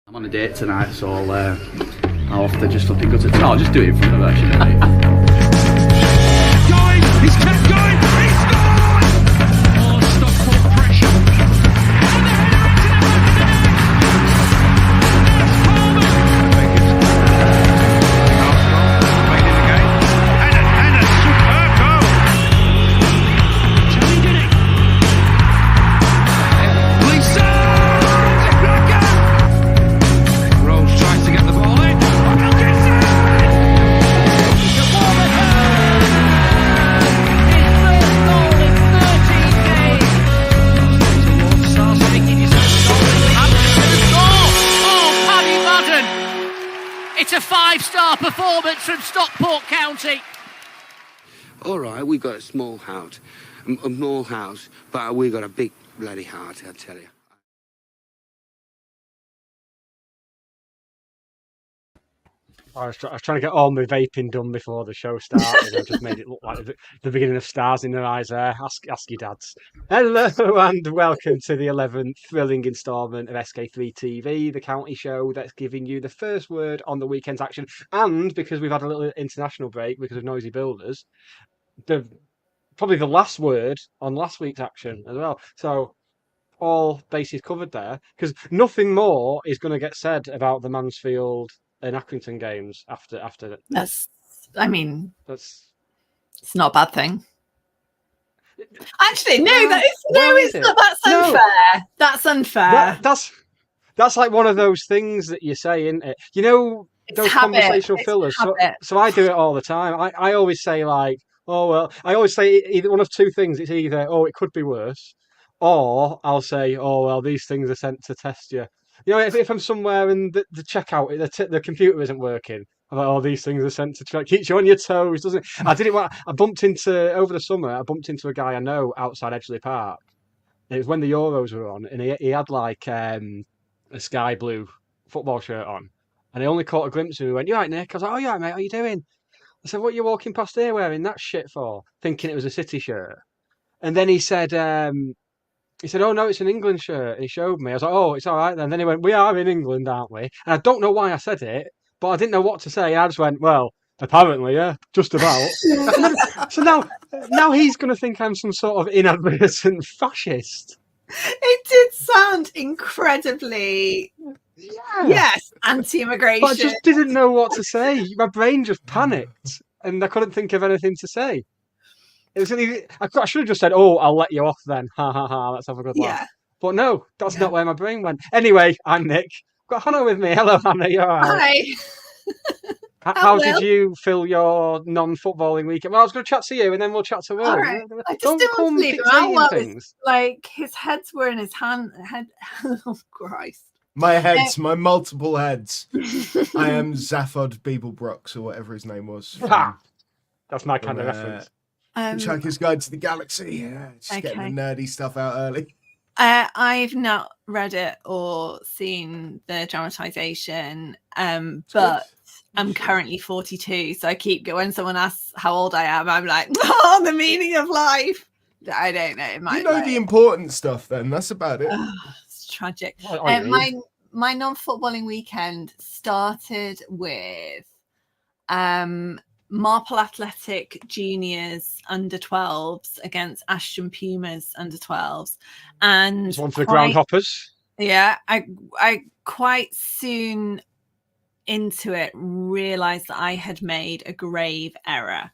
I'm on a date tonight, so I'll have to just look good at... No, I'll just do it in front of her, shouldn't Going! He's kept going! He scored! Oh, Stockport pressure. And the header into the back of the net! It's Palmer! Armstrong played in the game. And a superb goal! Johnny did it! Lisa! Rose tries to get the ball in. Wilkinson! The ball at it's a 5-star performance from Stockport County. All right, we got a small house, a small house, but we got a big bloody heart, I tell you. I was trying to get all my vaping done before the show started. I just made it look like the beginning of stars in their eyes there. Ask your dads. Hello and welcome to the 11th thrilling instalment of SK3 TV, the county show that's giving you the first word on the weekend's action. And because we've had a little international break because of noisy builders, probably the last word on last week's action as well. So all bases covered there, because nothing more is going to get said about the Mansfield and Accrington games after That's, I mean, that's it's not a bad thing. Actually, no, is it's not. That's unfair. That's unfair. That's like one of those things that you say, isn't it? You know, It's those habit. conversational It's fillers. habit. So I do it all the time. I always say like, oh well. I always say either one of two things. It's either oh it could be worse, or I'll say oh well these things are sent to test you. You know, if I'm somewhere and the checkout, the computer isn't working, I'm like, oh, these things are sent to check. Keeps you on your toes, doesn't it? I did it. I bumped into over the summer. I bumped into a guy I know outside Edgeley Park. It was when the Euros were on, and he had like a sky blue football shirt on, and I only caught a glimpse of him. He went, "You right, Nick?" I was like, "Oh, you right, mate? How you doing?" I said, "What are you walking past here wearing that shit for?" Thinking it was a City shirt, and then he said. He said, "Oh no, it's an England shirt." And he showed me. I was like, "Oh, it's all right then." Then he went, "We are in England, aren't we?" And I don't know why I said it, but I didn't know what to say. I just went, "Well, apparently, yeah, just about." So now he's going to think I'm some sort of inadvertent fascist. It did sound incredibly, yes, anti-immigration. But I just didn't know what to say. My brain just panicked, and I couldn't think of anything to say. It was I should have just said, "Oh, I'll let you off then." Ha ha ha. Let's have a good laugh. But no, that's not where my brain went. Anyway, I'm Nick. I've got Hannah with me. Hello, Hannah. You all right? Hi. How did you fill your non-footballing weekend? Well, I was going to chat to you, and then we'll chat to Will. All right. I just didn't want to leave him out while it's like his heads were in his hand. Oh Christ! My heads, my multiple heads. I am Zaphod Beeblebrox or whatever his name was. That's my kind of reference. Hitchhiker's Guide to the Galaxy. Yeah, just getting the nerdy stuff out early. I've not read it or seen the dramatisation, but I'm currently 42, so I keep when someone asks how old I am, I'm like, oh, the meaning of life. I don't know. It might, you know the important stuff. Then that's about it. It's tragic. My non-footballing weekend started with Marple Athletic Juniors under 12s against Ashton Pumas under 12s, and it's one for the groundhoppers. Yeah, I quite soon into it realised that I had made a grave error.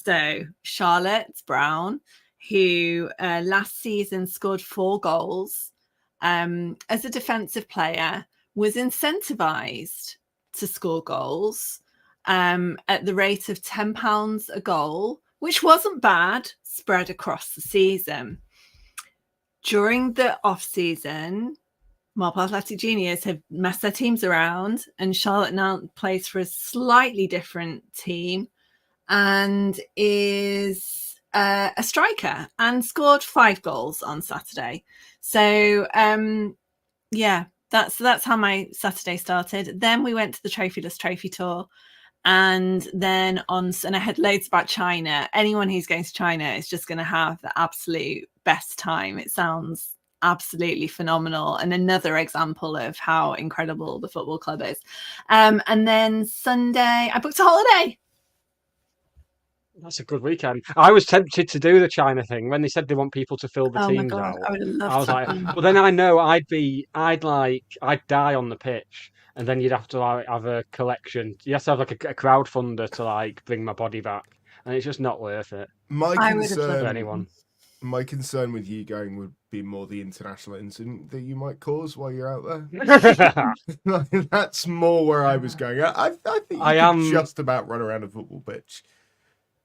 So Charlotte Brown, who last season scored 4 goals as a defensive player, was incentivised to score goals at the rate of £10 a goal, which wasn't bad, spread across the season. During the off-season, Marple Athletic Juniors have messed their teams around, and Charlotte now plays for a slightly different team and is a striker and scored 5 goals on Saturday. So, that's how my Saturday started. Then we went to the Trophyless Trophy Tour. And then and I had loads about China. Anyone who's going to China is just going to have the absolute best time. It sounds absolutely phenomenal, and another example of how incredible the football club is. And then Sunday, I booked a holiday. That's a good weekend. I was tempted to do the China thing when they said they want people to fill the Oh my teams God, out. I would have loved I was that. like, well, then I know I'd die on the pitch, and then you'd have to like have a collection. You have to have like a crowdfunder to like bring my body back, and it's just not worth it My I would have for concern, anyone. my concern with you going would be more the international incident that you might cause while you're out there. That's more where I was going. I think you could just about run around a football pitch.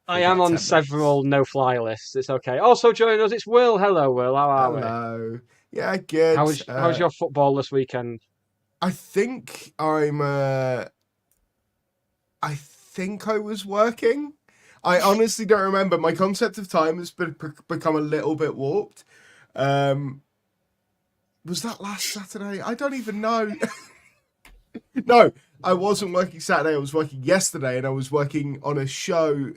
I am on several no-fly lists. It's okay. Also joining us, it's Will. Hello, Will. How are we? Hello. Yeah, good. How's your football this weekend? I think I'm. I think I was working. I honestly don't remember. My concept of time has become a little bit warped. Was that last Saturday? I don't even know. No, I wasn't working Saturday. I was working yesterday, and I was working on a show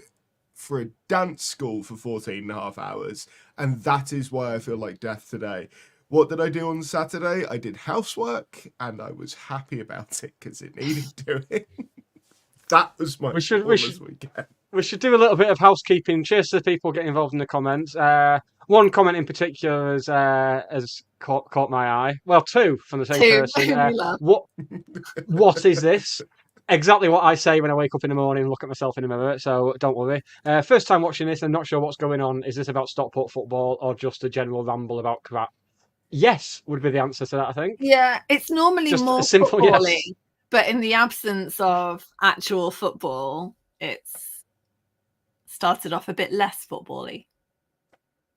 for a dance school for 14 and a half hours. And that is why I feel like death today. What did I do on Saturday? I did housework, and I was happy about it because it needed doing. That was my weekend. We should do a little bit of housekeeping. Cheers to the people getting involved in the comments. One comment in particular has caught my eye. Well, two from the same person. What is this? Exactly what I say when I wake up in the morning and look at myself in the mirror, so don't worry. First time watching this, I'm not sure what's going on. Is this about Stockport football or just a general ramble about crap? Yes, would be the answer to that, I think. Yeah, it's normally Just more a simple football-y, yes. but in the absence of actual football, it's started off a bit less football-y.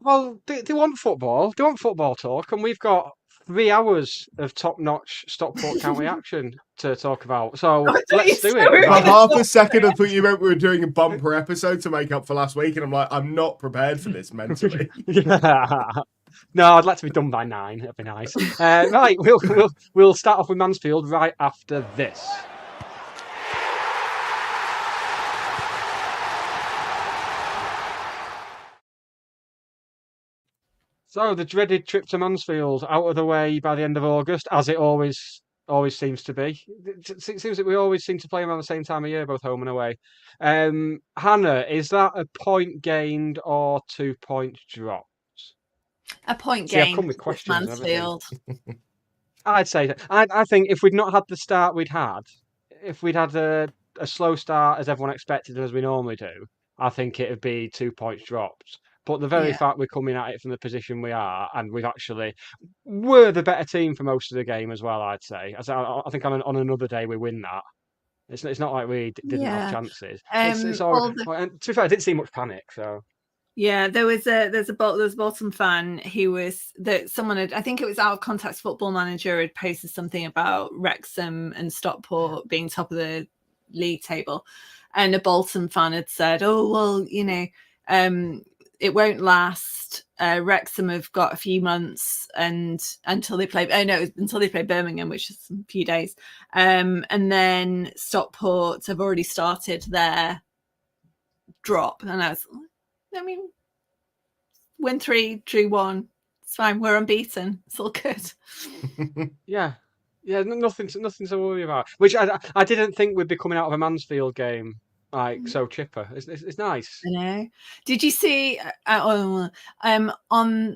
Well, they want football. They want football talk, and we've got 3 hours of top-notch Stockport County action to talk about. So let's do it. For half a second, I thought you meant we were doing a bumper episode to make up for last week, and I'm like, I'm not prepared for this mentally. Yeah. No, I'd like to be done by 9. That'd be nice. Right, we'll start off with Mansfield right after this. So the dreaded trip to Mansfield out of the way by the end of August, as it always seems to be. It seems that we always seem to play around the same time of year, both home and away. Hannah, is that a point gained or 2 points dropped? A point See, I've gained come with with questions and everything. Mansfield. I'd say that. I think if we'd not had the start we'd had, if we'd had a slow start as everyone expected and as we normally do, I think it'd be 2 points dropped. But the very fact we're coming at it from the position we are, and we're the better team for most of the game as well, I'd say. I think on another day we win that. It's not like we didn't have chances. It's all, and to be fair, I didn't see much panic, so. Yeah, there's a Bolton fan who was that someone had, I think it was Out of Context Football Manager, had posted something about Wrexham and Stockport being top of the league table, and a Bolton fan had said, "Oh well, it won't last. Wrexham have got a few months and until they play. Until they play Birmingham, which is a few days. And then Stockport have already started their drop." And win 3, drew 1. It's fine. We're unbeaten. It's all good. Yeah, nothing to worry about. Which I didn't think we'd be coming out of a Mansfield game like so chipper. It's nice. I know. Did you see on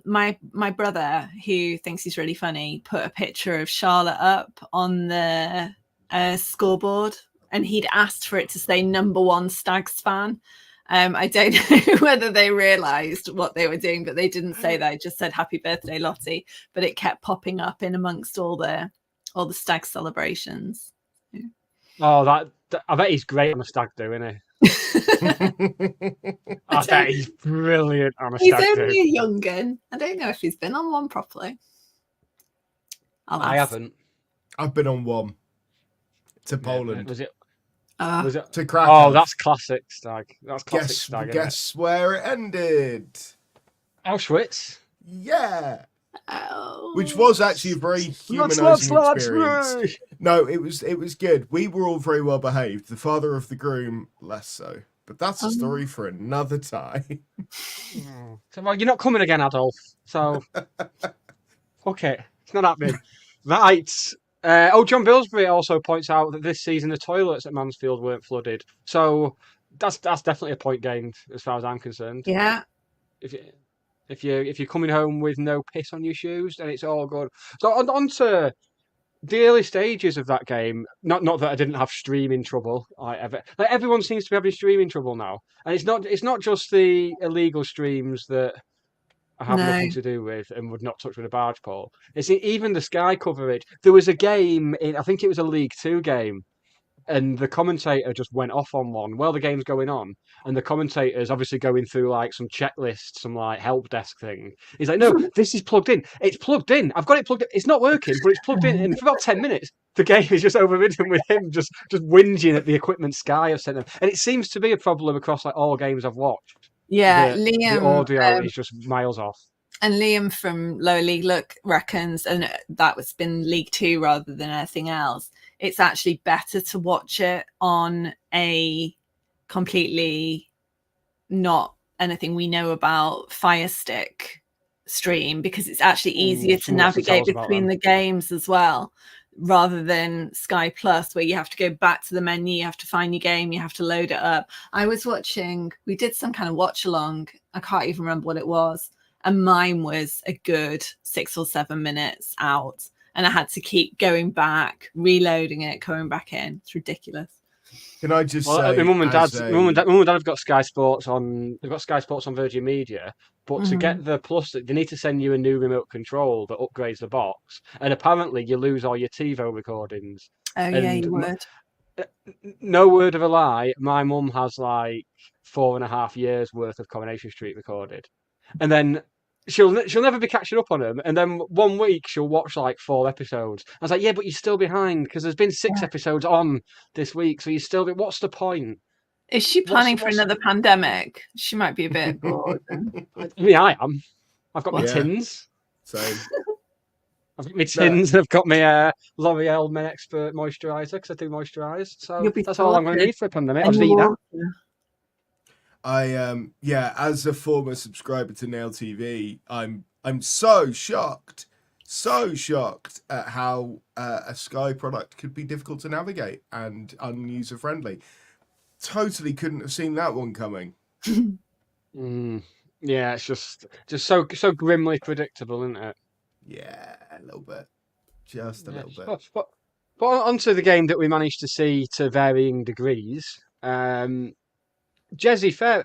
my brother, who thinks he's really funny, put a picture of Charlotte up on the scoreboard, and he'd asked for it to say #1 Stags fan. I don't know whether they realised what they were doing, but they didn't say that. It just said "Happy Birthday, Lottie," but it kept popping up in amongst all the stag celebrations. Yeah. Oh, I bet he's great on a stag do, isn't he? I bet he's brilliant on a stag do. He's only a young'un. I don't know if he's been on one properly. I haven't. I've been on one to Poland. Was it to Krakow? Oh, that's classic stag. That's classic stag. Guess where it ended? Auschwitz. Yeah. Oh. Which was actually a very humanising experience. No, it was good. We were all very well behaved. The father of the groom, less so. But that's a story for another time. So, well, you're not coming again, Adolf. So Fuck it. It's not happening. Right. John Billsbury also points out that this season the toilets at Mansfield weren't flooded. So that's definitely a point gained as far as I'm concerned. Yeah. If you're coming home with no piss on your shoes, then it's all good. So on to the early stages of that game. Not that I didn't have streaming trouble. Everyone seems to be having streaming trouble now, and it's not just the illegal streams that I have No. nothing to do with and would not touch with a barge pole. It's even the Sky coverage. There was a game I think it was a League Two game, and the commentator just went off on one while the game's going on, and the commentator's obviously going through like some checklist, some like help desk thing. He's like, "No, this is plugged in. It's plugged in. I've got it plugged in. It's not working, but it's plugged in." And for about 10 minutes, the game is just overridden with him just whinging at the equipment Sky have sent him. And it seems to be a problem across like all games I've watched. Yeah, The Liam. audio is just miles off. And Liam from Lower League reckons, and that's been League Two rather than anything else, it's actually better to watch it on a completely not anything we know about Fire Stick stream, because it's actually easier to navigate between the games as well, rather than Sky Plus, where you have to go back to the menu, you have to find your game, you have to load it up. I was watching, we did some kind of watch along, I can't even remember what it was, and mine was a good 6 or 7 minutes out, and I had to keep going back, reloading it, coming back in. It's ridiculous. Can I just say, my mum and dad have got Sky Sports on. They've got Sky Sports on Virgin Media, but to get the Plus, they need to send you a new remote control that upgrades the box, and apparently you lose all your TiVo recordings. Oh yeah, you would. No word of a lie, my mum has like 4.5 years worth of Coronation Street recorded, and then she'll never be catching up on them. And then one week she'll watch like 4 episodes. I was like, yeah, but you're still behind because there's been 6 episodes on this week, so you're still. What's the point? Is she planning for another pandemic? She might be a bit bored. I am. I've got my tins. Same. I've got my tins. I've got my L'Oreal Men Expert moisturiser because I do moisturise. So that's all I'm going to need for a pandemic. I'll just eat that. As a former subscriber to Nail TV, I'm so shocked at how a Sky product could be difficult to navigate and unuser friendly. Totally couldn't have seen that one coming. Yeah, it's just so grimly predictable, isn't it? Yeah, a little bit, just a little bit. But onto the game that we managed to see to varying degrees. Jey Fair,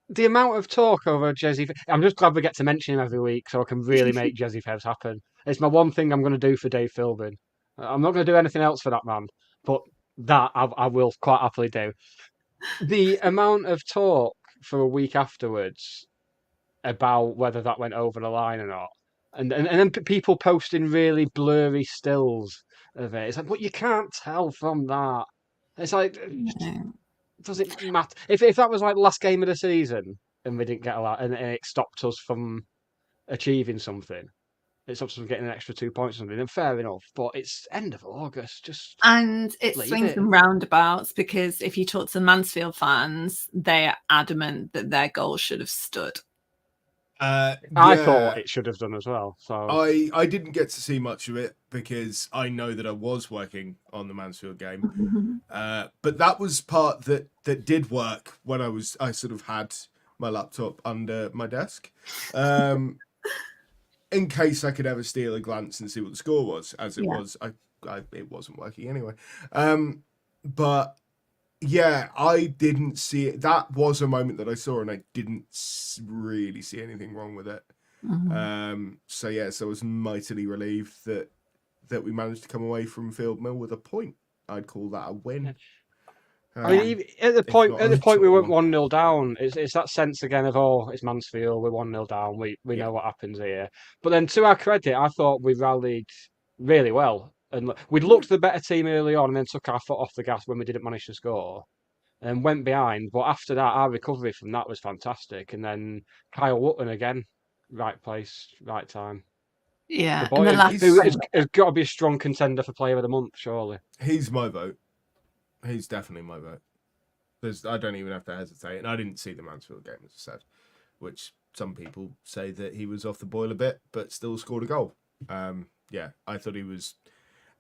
the amount of talk over Jey Fair, I'm just glad we get to mention him every week so I can really make Jey Fairs happen. It's my one thing I'm going to do for Dave Philbin. I'm not going to do anything else for that man, but that I will quite happily do. The amount of talk for a week afterwards about whether that went over the line or not, and then people posting really blurry stills of it. It's like, but you can't tell from that. It's like... Does it matter if that was like the last game of the season and we didn't get a lot and it stopped us from achieving something? It stops us from getting an extra 2 points or something. Then fair enough, but it's end of August. And it swings and roundabouts, because if you talk to the Mansfield fans, they are adamant that their goal should have stood. I thought it should have done as well. So I didn't get to see much of it because I know that I was working on the Mansfield game. But that was part that did work when I sort of had my laptop under my desk, in case I could ever steal a glance and see what the score was. As it was, it wasn't working anyway. But yeah, I didn't see it. That was a moment that I saw, and I didn't really see anything wrong with it. So I was mightily relieved that we managed to come away from Field Mill with a point. I'd call that a win. I mean, at the point we went 1-0 down, it's that sense again of, it's Mansfield, we're 1-0 down, we know what happens here. But then to our credit, I thought we rallied really well. And we'd looked the better team early on and then took our foot off the gas when we didn't manage to score and went behind. But after that, our recovery from that was fantastic. And then Kyle Wotton again, right place, right time. Yeah. The boy has got to be a strong contender for Player of the Month, surely. He's my vote. He's definitely my vote. I don't even have to hesitate. And I didn't see the Mansfield game, as I said, which some people say that he was off the boil a bit, but still scored a goal. Yeah, I thought he was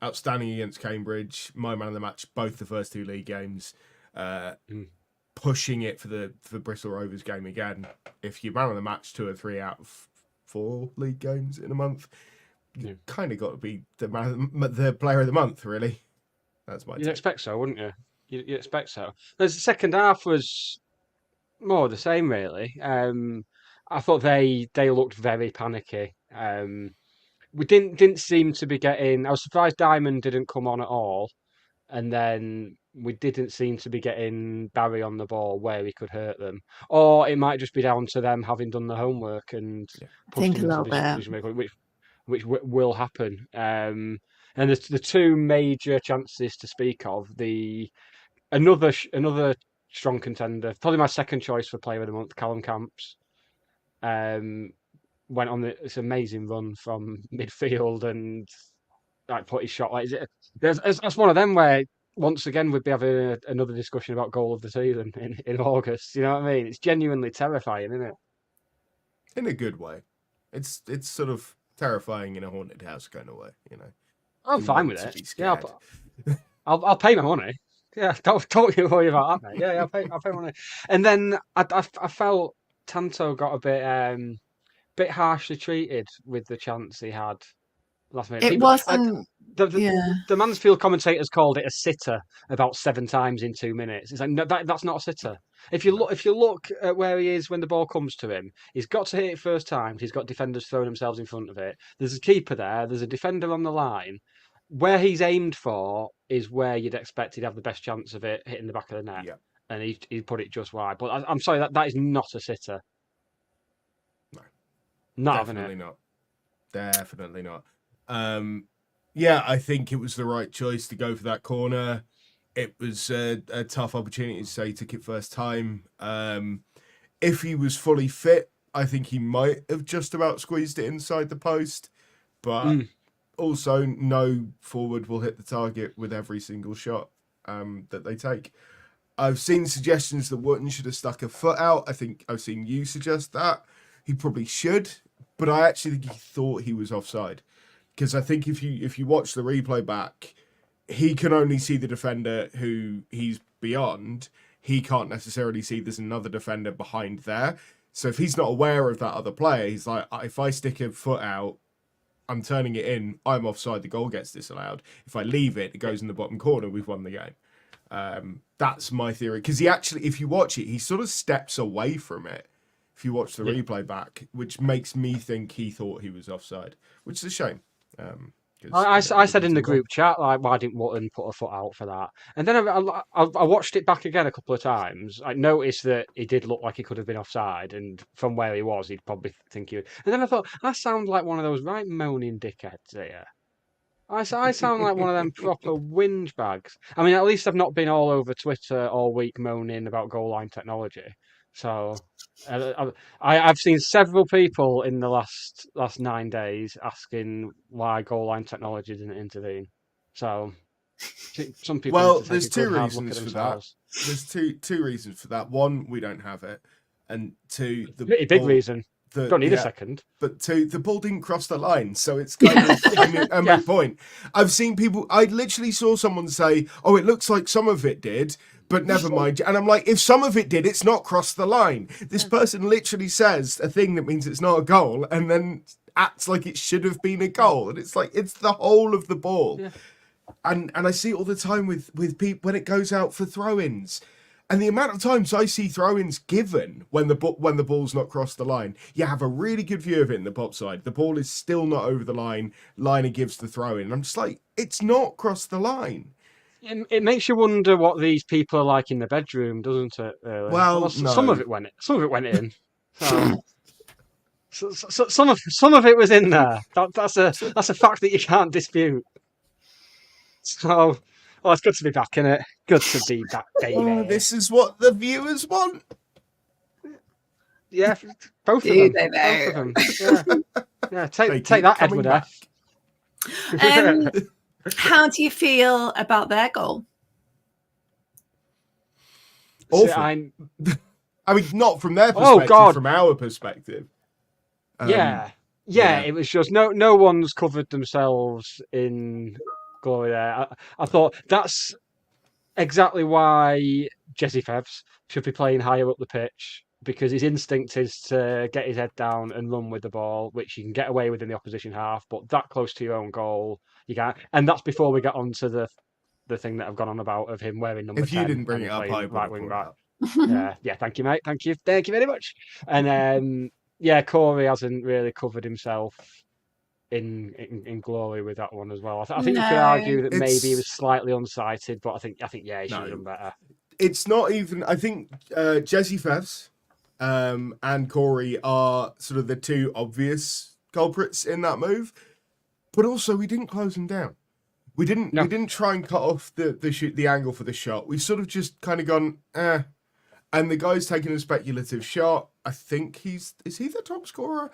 outstanding against Cambridge. My man of the match, both the first 2 league games. Pushing it for Bristol Rovers game again. If you're man of the match 2 or 3 out of 4 league games in a month, you kind of got to be the player of the month, really. That's my You'd take. expect so, wouldn't you? You'd expect so. The second half was more the same, really. I thought they looked very panicky. We didn't seem to be getting. I was surprised Diamond didn't come on at all, and then we didn't seem to be getting Barry on the ball where he could hurt them. Or it might just be down to them having done the homework and pushed Think him a into little bit. decision making, which will happen. And the 2 major chances to speak of, another strong contender, probably my second choice for player of the month, Callum Camps. Went on this amazing run from midfield and put his shot. That's one of them where once again we'd be having another discussion about goal of the season in August. You know what I mean? It's genuinely terrifying, isn't it? In a good way. It's sort of terrifying in a haunted house kind of way, I'm You fine want with to be it. Yeah, scared. I'll pay my money. Yeah, don't you worry about that, mate. Yeah, I'll pay my money. And then I felt Tanto got a bit harshly treated with the chance he had last minute. It wasn't. The Mansfield commentators called it a sitter about 7 times in 2 minutes. It's like no, that's not a sitter. If you look at where he is when the ball comes to him, he's got to hit it first time. He's got defenders throwing themselves in front of it. There's a keeper there. There's a defender on the line. Where he's aimed for is where you'd expect he'd have the best chance of it hitting the back of the net. Yeah. And he put it just wide. But I'm sorry, that is not a sitter. No. Not having it. Definitely not. Yeah, I think it was the right choice to go for that corner. It was a tough opportunity to say he took it first time. If he was fully fit, I think he might have just about squeezed it inside the post. But also, no forward will hit the target with every single shot that they take. I've seen suggestions that Wharton should have stuck a foot out. I think I've seen you suggest that. He probably should, but I actually think he thought he was offside. Because I think if you watch the replay back, he can only see the defender who he's beyond. He can't necessarily see there's another defender behind there. So if he's not aware of that other player, he's like, if I stick a foot out, I'm turning it in, I'm offside, the goal gets disallowed. If I leave it, it goes in the bottom corner, we've won the game. That's my theory. Because he actually, if you watch it, he sort of steps away from it. If you watch the replay back, which makes me think he thought he was offside, which is a shame. I said in the group chat, like, why didn't Wharton put a foot out for that? And then I watched it back again a couple of times. I noticed that he did look like he could have been offside, and from where he was, he'd probably think he would. And then I thought, I sound like one of those right moaning dickheads here. I sound like one of them proper whinge bags. I mean, at least I've not been all over Twitter all week moaning about Goalline Technology. So I've seen several people in the last 9 days asking why Goalline Technology didn't intervene. So some people. Well, need to take there's a good 2 hard look reasons at for that. themselves. There's two reasons for that. One, we don't have it, and 2, the Pretty big ball, reason. Don't need a second. But 2, the ball didn't cross the line, so it's kind of a moot point. I've seen people. I literally saw someone say, "Oh, it looks like some of it did." But never mind. And I'm like, if some of it did, it's not crossed the line. This person literally says a thing that means it's not a goal and then acts like it should have been a goal. And it's like, it's the whole of the ball. Yeah. And I see it all the time with people when it goes out for throw-ins. And the amount of times I see throw-ins given when the ball's not crossed the line, you have a really good view of it in the pop side. The ball is still not over the line. Liner gives the throw-in. And I'm just like, it's not crossed the line. It makes you wonder what these people are like in the bedroom, doesn't it? Really? Well, no. Some of it went in. So some of it was in there. That's a fact that you can't dispute. So, it's good to be back, isn't it? Good to be back, baby. Oh, this is what the viewers want. Yeah, both of them. Both of them. Yeah, take that, Edward F. How do you feel about their goal? Awful. I mean, not from their perspective, from our perspective. Yeah. Yeah, it was just no one's covered themselves in glory there. I thought that's exactly why Jey Fair should be playing higher up the pitch, because his instinct is to get his head down and run with the ball, which you can get away with in the opposition half, but that close to your own goal, you can't. And that's before we get on to the thing that I've gone on about of him wearing number 10. If you didn't bring and it up, playing I would right have wing brought back. it up. Yeah, thank you, mate. Thank you very much. And yeah, Corey hasn't really covered himself in glory with that one as well. I think you could argue that maybe he was slightly unsighted, but I think yeah, he should have done better. It's not even. I think Jey Fair and Corey are sort of the two obvious culprits in that move, but also we didn't close him down. We didn't try and cut off the angle for the shot. We sort of just kind of gone, and the guy's taking a speculative shot. I think is he the top scorer?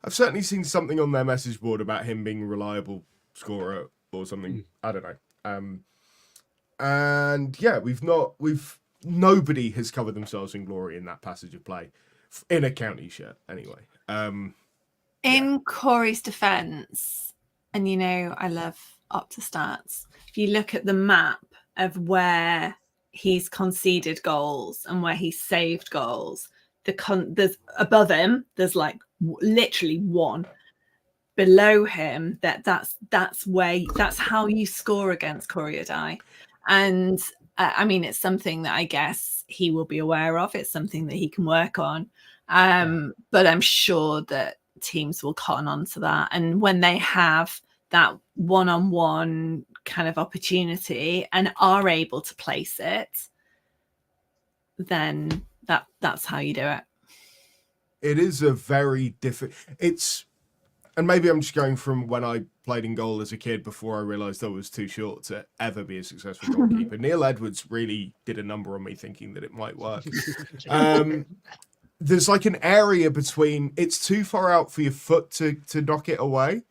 I've certainly seen something on their message board about him being a reliable scorer or something. I don't know. And yeah, nobody has covered themselves in glory in that passage of play in a county shirt anyway. In Corey's defence, and I love Opta stats. If you look at the map of where he's conceded goals and where he's saved goals, there's above him, there's like literally one. Below him, that's how you score against Corey O'Dye. And I mean, it's something that I guess he will be aware of. It's something that he can work on. But I'm sure that teams will cotton on to that. And when they have that one-on-one kind of opportunity and are able to place it, then that's how you do it. It is a very different. And maybe I'm just going from when I played in goal as a kid before I realised I was too short to ever be a successful goalkeeper. Neil Edwards really did a number on me thinking that it might work. There's like an area between, it's too far out for your foot to knock it away,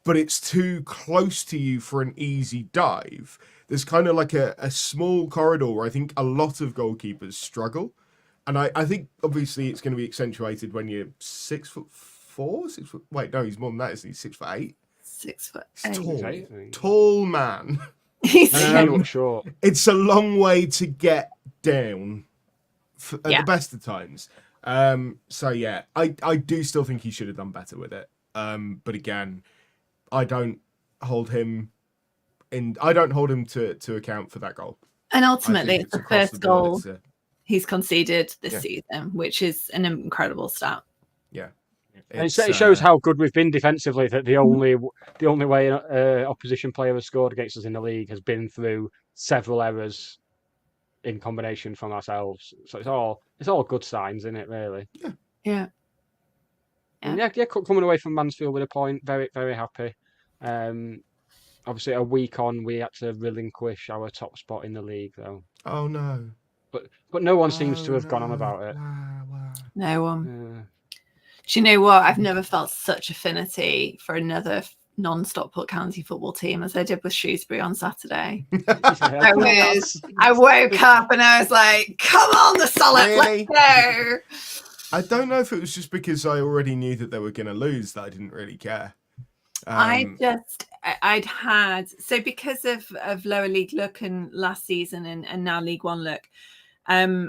but it's too close to you for an easy dive. There's kind of like a small corridor where I think a lot of goalkeepers struggle. And I think obviously it's going to be accentuated when you're 6'4", 6 foot. Wait, no, he's more than that, isn't he? 6'8". 6'8". He's tall man. He's short. It's a long way to get down at the best of times. So yeah, I do still think he should have done better with it. But again, I don't hold him to account for that goal. And ultimately, it's the first goal board, he's conceded this season, which is an incredible stat. Yeah. And it shows how good we've been defensively, that the only way an opposition player has scored against us in the league has been through several errors in combination from ourselves. So it's all good signs, isn't it, really? Yeah. And coming away from Mansfield with a point, very, very happy. Obviously, a week on, we had to relinquish our top spot in the league, though. Oh, no. But no one seems to have gone on about it. Wow. No one. Do you know what? I've never felt such affinity for another non-Stockport County football team as I did with Shrewsbury on Saturday. I woke up and I was like, come on, the Solid, Really? let's go. I don't know if it was just because I already knew that they were going to lose that I didn't really care. Because of lower league look and last season and now League One look, I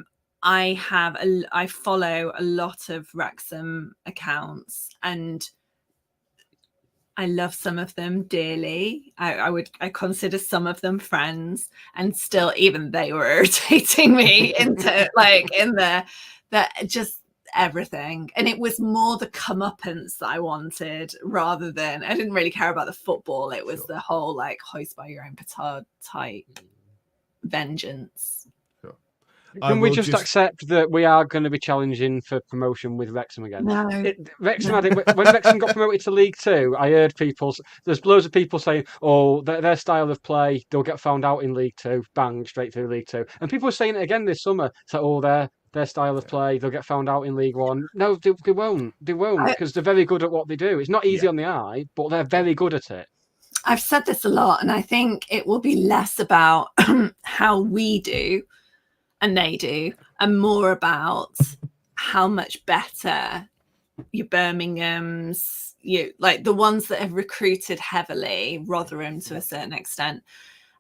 follow a lot of Rexam accounts and I love some of them dearly. I consider some of them friends, and still even they were irritating me into just everything. And it was more the comeuppance that I wanted rather than, I didn't really care about the football. It was the whole like hoist by your own petard type vengeance. Can we just accept that we are going to be challenging for promotion with Wrexham again? No. When Wrexham got promoted to League Two, I heard there's loads of people saying, oh, their style of play, they'll get found out in League Two, bang, straight through League Two. And people were saying it again this summer, so, oh, their style of play, they'll get found out in League One. No, they won't. They won't, because they're very good at what they do. It's not easy on the eye, but they're very good at it. I've said this a lot, and I think it will be less about how we do and they do, and more about how much better your Birminghams, like the ones that have recruited heavily, Rotherham to a certain extent,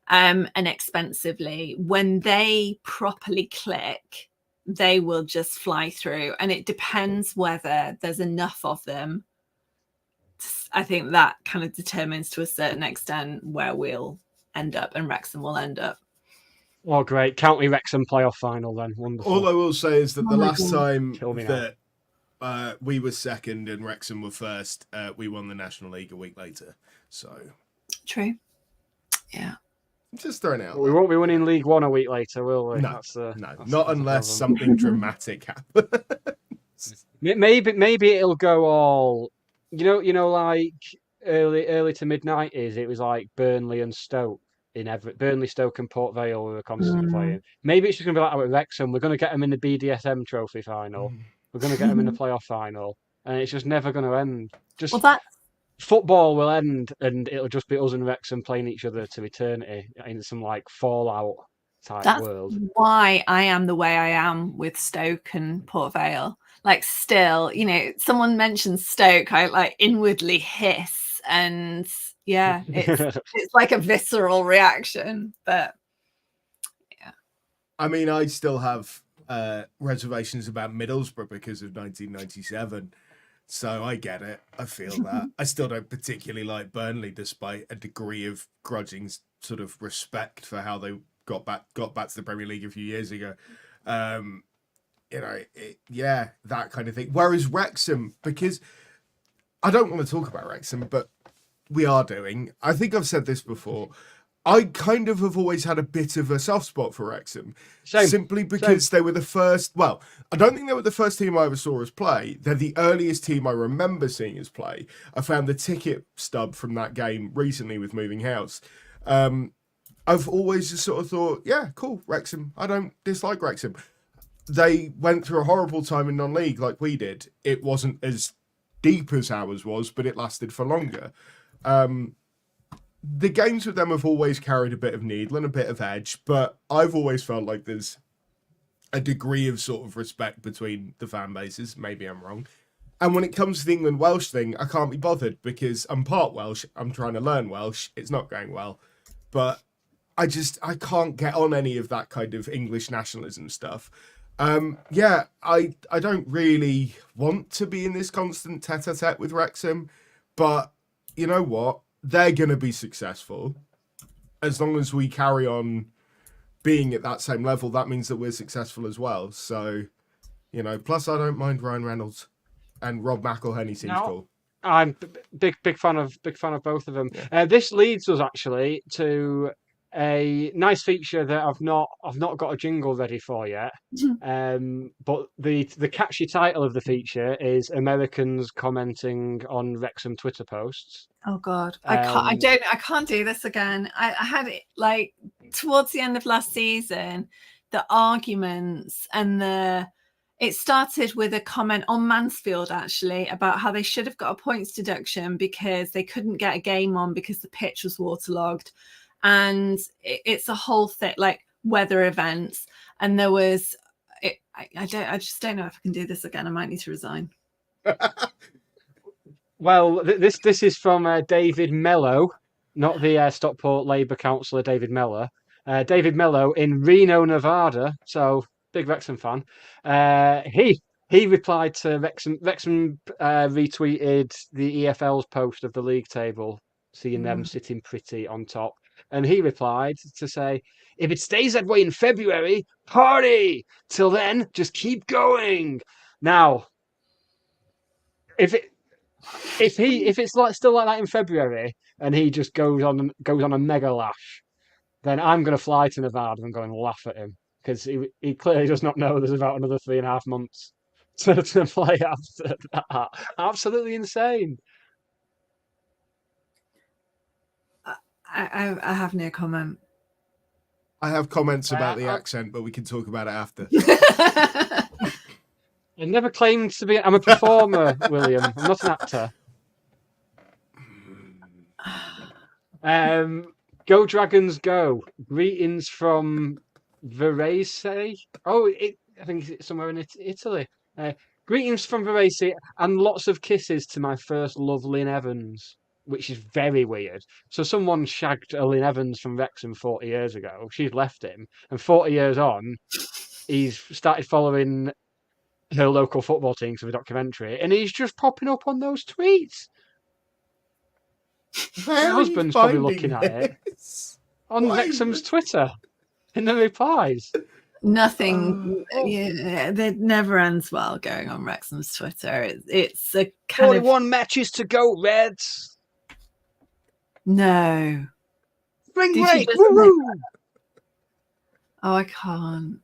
and expensively, when they properly click, they will just fly through. And it depends whether there's enough of them. I think that kind of determines to a certain extent where we'll end up and Wrexham will end up. Oh, great. County Wrexham playoff final then. Wonderful. All I will say is that the last time Kill me now. that we were second and Wrexham were first, we won the National League a week later. So True. Yeah. I'm just throwing it out. We won't be winning League One a week later, will we? No, that's not unless something dramatic happens. Maybe it'll go all. Like early to mid-90s, it was like Burnley and Stoke in Burnley, Stoke, and Port Vale were constantly playing. Maybe it's just going to be like that with Wrexham. We're going to get them in the BDSM Trophy final. We're going to get them in the playoff final, and it's just never going to end. Football will end, and it'll just be us and Wrexham playing each other to eternity in some like Fallout type world. Why I am the way I am with Stoke and Port Vale. Like, still, someone mentions Stoke, I like inwardly hiss, and yeah, it's like a visceral reaction. But yeah, I mean, I still have reservations about Middlesbrough because of 1997. So I get it. I feel that. I still don't particularly like Burnley, despite a degree of grudging sort of respect for how they got back to the Premier League a few years ago. That kind of thing. Whereas Wrexham, because I don't want to talk about Wrexham, but we are doing. I think I've said this before. I kind of have always had a bit of a soft spot for Wrexham. Simply because they were the first. Well, I don't think they were the first team I ever saw us play. They're the earliest team I remember seeing us play. I found the ticket stub from that game recently with moving house. I've always just sort of thought, yeah, cool, Wrexham. I don't dislike Wrexham. They went through a horrible time in non-league like we did. It wasn't as deep as ours was, but it lasted for longer. The games with them have always carried a bit of needle and a bit of edge, but I've always felt like there's a degree of sort of respect between the fan bases. Maybe I'm wrong. And when it comes to the England-Welsh thing, I can't be bothered because I'm part Welsh. I'm trying to learn Welsh. It's not going well. But I can't get on any of that kind of English nationalism stuff. I don't really want to be in this constant tete-a-tete with Wrexham, but you know what? They're going to be successful. As long as we carry on being at that same level, that means that we're successful as well. So, plus I don't mind Ryan Reynolds and Rob McElhenney seems cool. I'm big fan of both of them. Yeah. This leads us actually to a nice feature that I've not got a jingle ready for yet. But the catchy title of the feature is Americans commenting on Wrexham Twitter posts. Oh God, I can't do this again. I had it like towards the end of last season, the arguments and it started with a comment on Mansfield actually about how they should have got a points deduction because they couldn't get a game on because the pitch was waterlogged. And it's a whole thing, like weather events. And there was, I just don't know if I can do this again. I might need to resign. Well, this is from David Mello, not the Stockport Labour councillor David Mello. David Mello in Reno, Nevada. So big Wrexham fan. He replied to Wrexam. Wrexam retweeted the EFL's post of the league table, seeing them sitting pretty on top. And he replied to say, if it stays that way in February, party! Till then, just keep going. Now, if it's like still like that in February, and he just goes on a mega lash, then I'm going to fly to Nevada and go and laugh at him because he clearly does not know there's about another 3.5 months to play after that. Absolutely insane. I have no comment. I have comments about the accent, but we can talk about it after. I never claimed to be. I'm a performer, William. I'm not an actor. Go Dragons, go! Greetings from Varese. Oh, I think it's somewhere in Italy. Greetings from Veracy and lots of kisses to my first love, Lynn Evans, which is very weird. So someone shagged a Lynn Evans from Wrexham 40 years ago. She's left him, and 40 years on, he's started following her local football team for the documentary, and he's just popping up on those tweets. Where Her are you husband's probably finding looking at it this? on Why? Wrexham's Twitter in the replies. Nothing. Yeah, it never ends well going on Wrexham's Twitter. It's a kind of 41 matches to go, Reds. no. Spring Did you break. just Woo-hoo! Oh, I can't.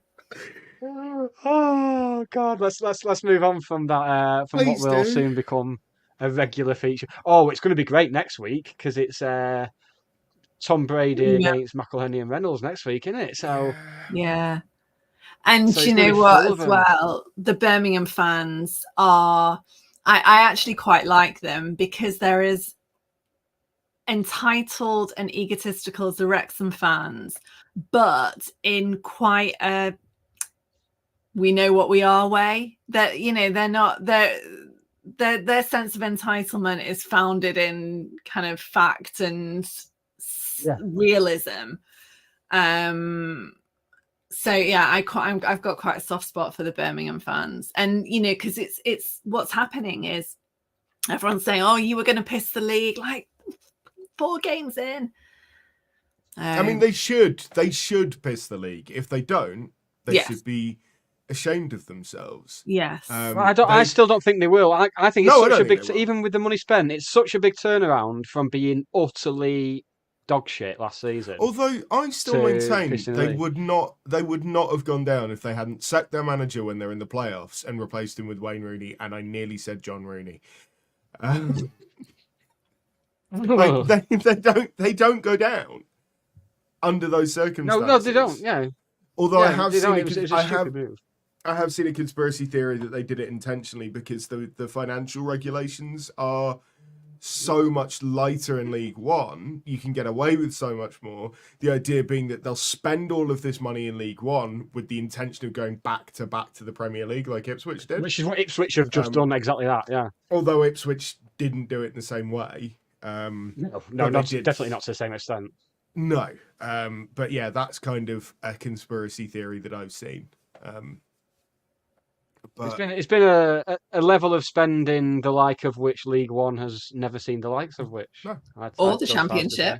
Oh God, let's move on from that. From Please what will do. soon become a regular feature. Oh, it's going to be great next week because it's Tom Brady Yeah. against McElhenney and Reynolds next week, isn't it? So Yeah. And So you it's gonna know be what, full as of 'em. well, the Birmingham fans are, I actually quite like them because they're as entitled and egotistical as the Wrexham fans, but in quite a we know what we are way. That, you know, they're not, their sense of entitlement is founded in kind of fact and realism. So yeah, I've got quite a soft spot for the Birmingham fans, and you know, because it's what's happening is everyone's saying, "Oh, you were going to piss the league," like 4 games in. I mean, they should piss the league. If they don't, they Yes. should be ashamed of themselves. Yes. Well, I still don't think they will. I think it's No, I such don't a big, think they will. even with the money spent, it's such a big turnaround from being utterly dog shit last season. Although I still to maintain pissing the they league. would not have gone down if they hadn't sacked their manager when they're in the playoffs and replaced him with Wayne Rooney, and I nearly said John Rooney. Like, they don't go down under those circumstances. No, they don't. Yeah. Although I Yeah, have they seen don't. a It was a stupid move. I have seen a conspiracy theory that they did it intentionally because the financial regulations are so much lighter in League One. You can get away with so much more. The idea being that they'll spend all of this money in League One with the intention of going back to the Premier League like Ipswich did. Which is what Ipswich have just done exactly that. Yeah. Although Ipswich didn't do it in the same way. No, but they did. definitely not to the same extent. No. But yeah, that's kind of a conspiracy theory that I've seen. But It's been a level of spending the like of which League One has never seen the likes of which. No. Or the Championship.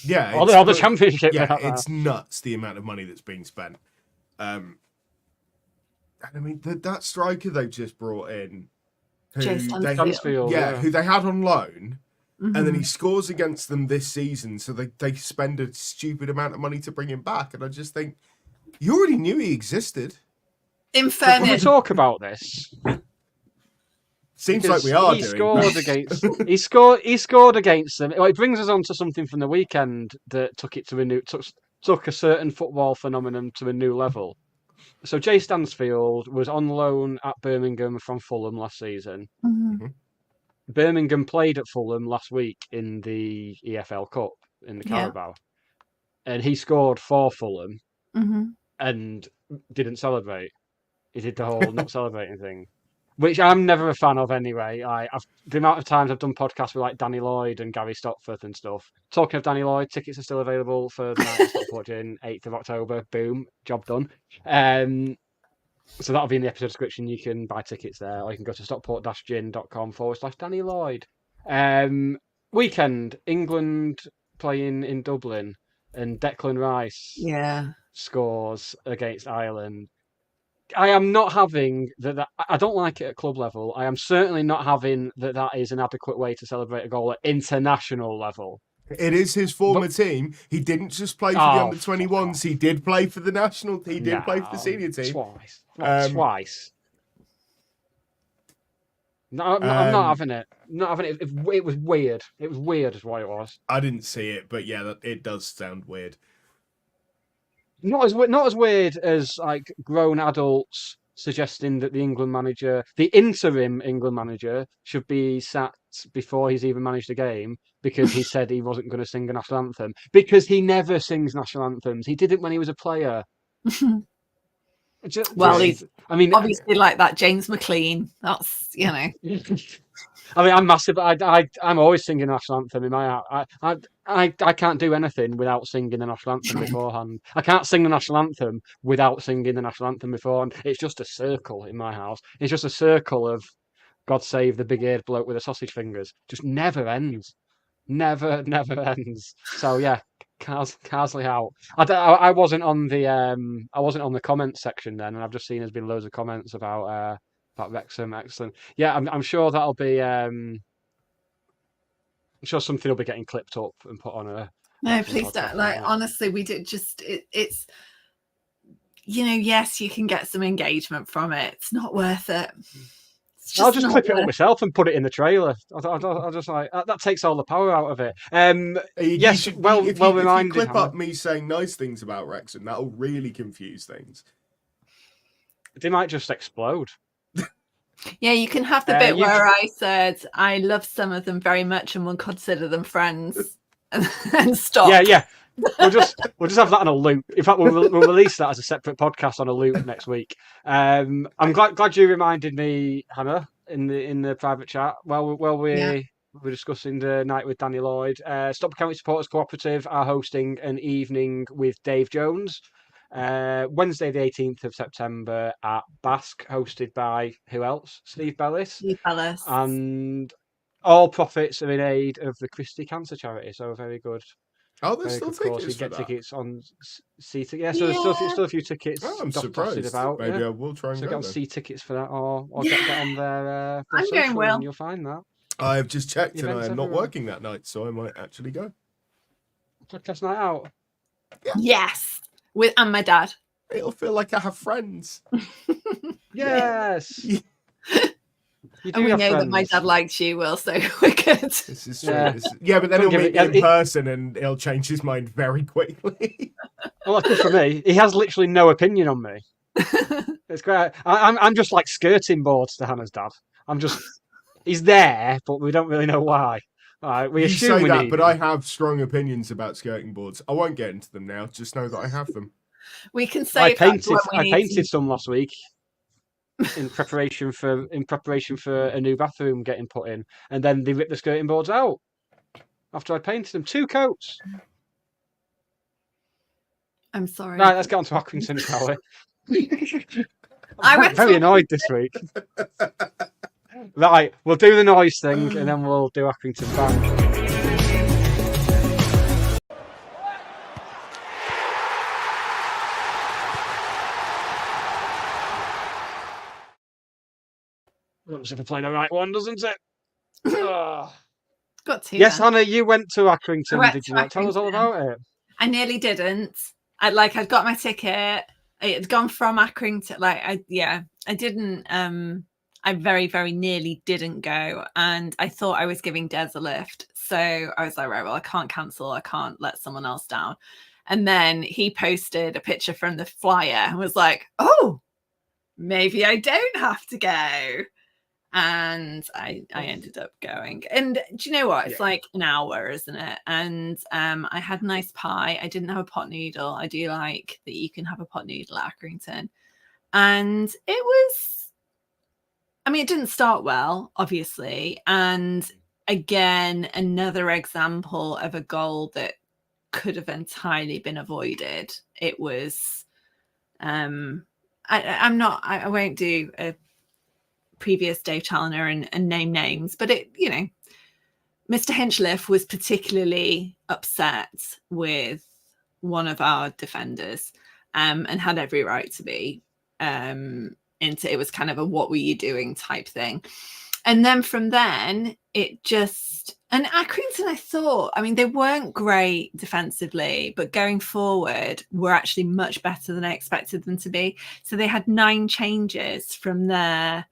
yeah, Or the Championship. Yeah, for that it's nuts the amount of money that's being spent. And I mean that striker they've just brought in, Jey Mansfield, who they had on loan, Mhm. and then he scores against them this season, so they spend a stupid amount of money to bring him back, and I just think you already knew he existed. In When we fairness, talk about this, Seems because like we are he doing. scored against he scored against them. Well, it brings us on to something from the weekend that took it to a new took a certain football phenomenon to a new level. So Jey Stansfield was on loan at Birmingham from Fulham last season. Mhm. Birmingham played at Fulham last week in the EFL Cup in the Yeah. Carabao, and he scored for Fulham Mhm. and didn't celebrate. He did the whole not celebrating thing, which I'm never a fan of anyway. The amount of times I've done podcasts with like Danny Lloyd and Gary Stopforth and stuff. Talking of Danny Lloyd, tickets are still available for the night of Stockport in 8th of October. Boom, job done. So that'll be in the episode description. You can buy tickets there, or you can go to stockport-gin.com/Danny Lloyd. Weekend, England playing in Dublin, and Declan Rice Yeah. scores against Ireland. I am not having that. I don't like it at club level. I am certainly not having that is an adequate way to celebrate a goal at international level. It is his former team. He didn't just play for the under-21s. He did play for the national. He did play for the senior team Twice. Twice. No, I'm not having it. Not having it. It was weird. It was weird, is what it was. I didn't see it, but yeah, it does sound weird. Not as weird as like grown adults suggesting that the interim England manager, should be sacked before he's even managed a game because he said he wasn't going to sing a national anthem, because he never sings national anthems. He did it when he was a player. Well, Just- he's I mean, obviously like that James McLean. That's, I mean, I'm massive. I'm always singing the national anthem in my house. I can't do anything without singing the national anthem beforehand. I can't sing the national anthem without singing the national anthem beforehand. It's just a circle in my house. It's just a circle of God save the big-eared bloke with the sausage fingers. Just never ends. Never ends. So yeah, Carsley out. I wasn't on the comments section then, and I've just seen there's been loads of comments about Wrexham. Excellent. Yeah, I'm sure that'll be. I'm sure something will be getting clipped up and put on a. no, please don't. Like, honestly, we did just. It's. Yes, you can get some engagement from it. It's not worth it. I'll just clip it up myself and put it in the trailer. I'll just like that takes all the power out of it. Yes, if reminded. you clip up me saying nice things about Wrexham, that'll really confuse things. They might just explode. Yeah, you can have the bit where I said I love some of them very much and will consider them friends, and stop. Yeah. We'll just have that on a loop. In fact, we'll release that as a separate podcast on a loop next week. I'm glad you reminded me, Hannah, in the private chat. While we're discussing the night with Danny Lloyd. Stockport County Supporters Cooperative are hosting an evening with Dave Jones. Wednesday the 18th of September at Basque, hosted by who else? Steve Bellis. And all profits are in aid of the Christie Cancer Charity. So very good. Oh, there's still tickets. You get for that? tickets on seating. Yeah, so there's still a few tickets. Oh, I'm surprised. About. Maybe I will try and so go. Get see tickets for that, or get on their. I'm going well. And you'll find that. I've just checked, and I am not working that night, so I might actually go. Podcast night out. Yeah. Yes, and my dad. It'll feel like I have friends. Yes. And we know that my dad likes you, Will, so we're good. This is true. Yeah, but then he'll meet me in person and he'll change his mind very quickly. Well, that's good for me. He has literally no opinion on me. It's great. I'm just like skirting boards to Hannah's dad. He's there, but we don't really know why. We assume we need but I have strong opinions about skirting boards. I won't get into them now. Just know that I have them. We can say I painted some last week. In preparation for a new bathroom getting put in, and then they ripped the skirting boards out after I painted them. 2 coats. I'm sorry. Right, let's get on to Accrington, shall we? I'm very annoyed this week. Right, we'll do the noise thing and then we'll do Accrington back. Looks like I play the right one, doesn't it? Got to. Yes, Hannah, you went to Accrington, did you not? Tell us all about it. I nearly didn't. I'd got my ticket. It had gone from Accrington. I didn't. I very, very nearly didn't go, and I thought I was giving Des a lift. So I was like, right, well, I can't cancel. I can't let someone else down. And then he posted a picture from the flyer and was like, oh, maybe I don't have to go. And I ended up going. And do you know what? It's like an hour, isn't it? And I had a nice pie. I didn't have a pot noodle. I do like that you can have a pot noodle at Accrington. And it was, I mean, it didn't start well, obviously. And again, another example of a goal that could have entirely been avoided. It was, I won't do a previous Dave Challoner and name names, but Mr. Hinchliffe was particularly upset with one of our defenders, and had every right to be. It was kind of a "what were you doing" type thing, and then from then it just, and Accrington, I thought, I mean, they weren't great defensively, but going forward were actually much better than I expected them to be. So they had 9 changes from their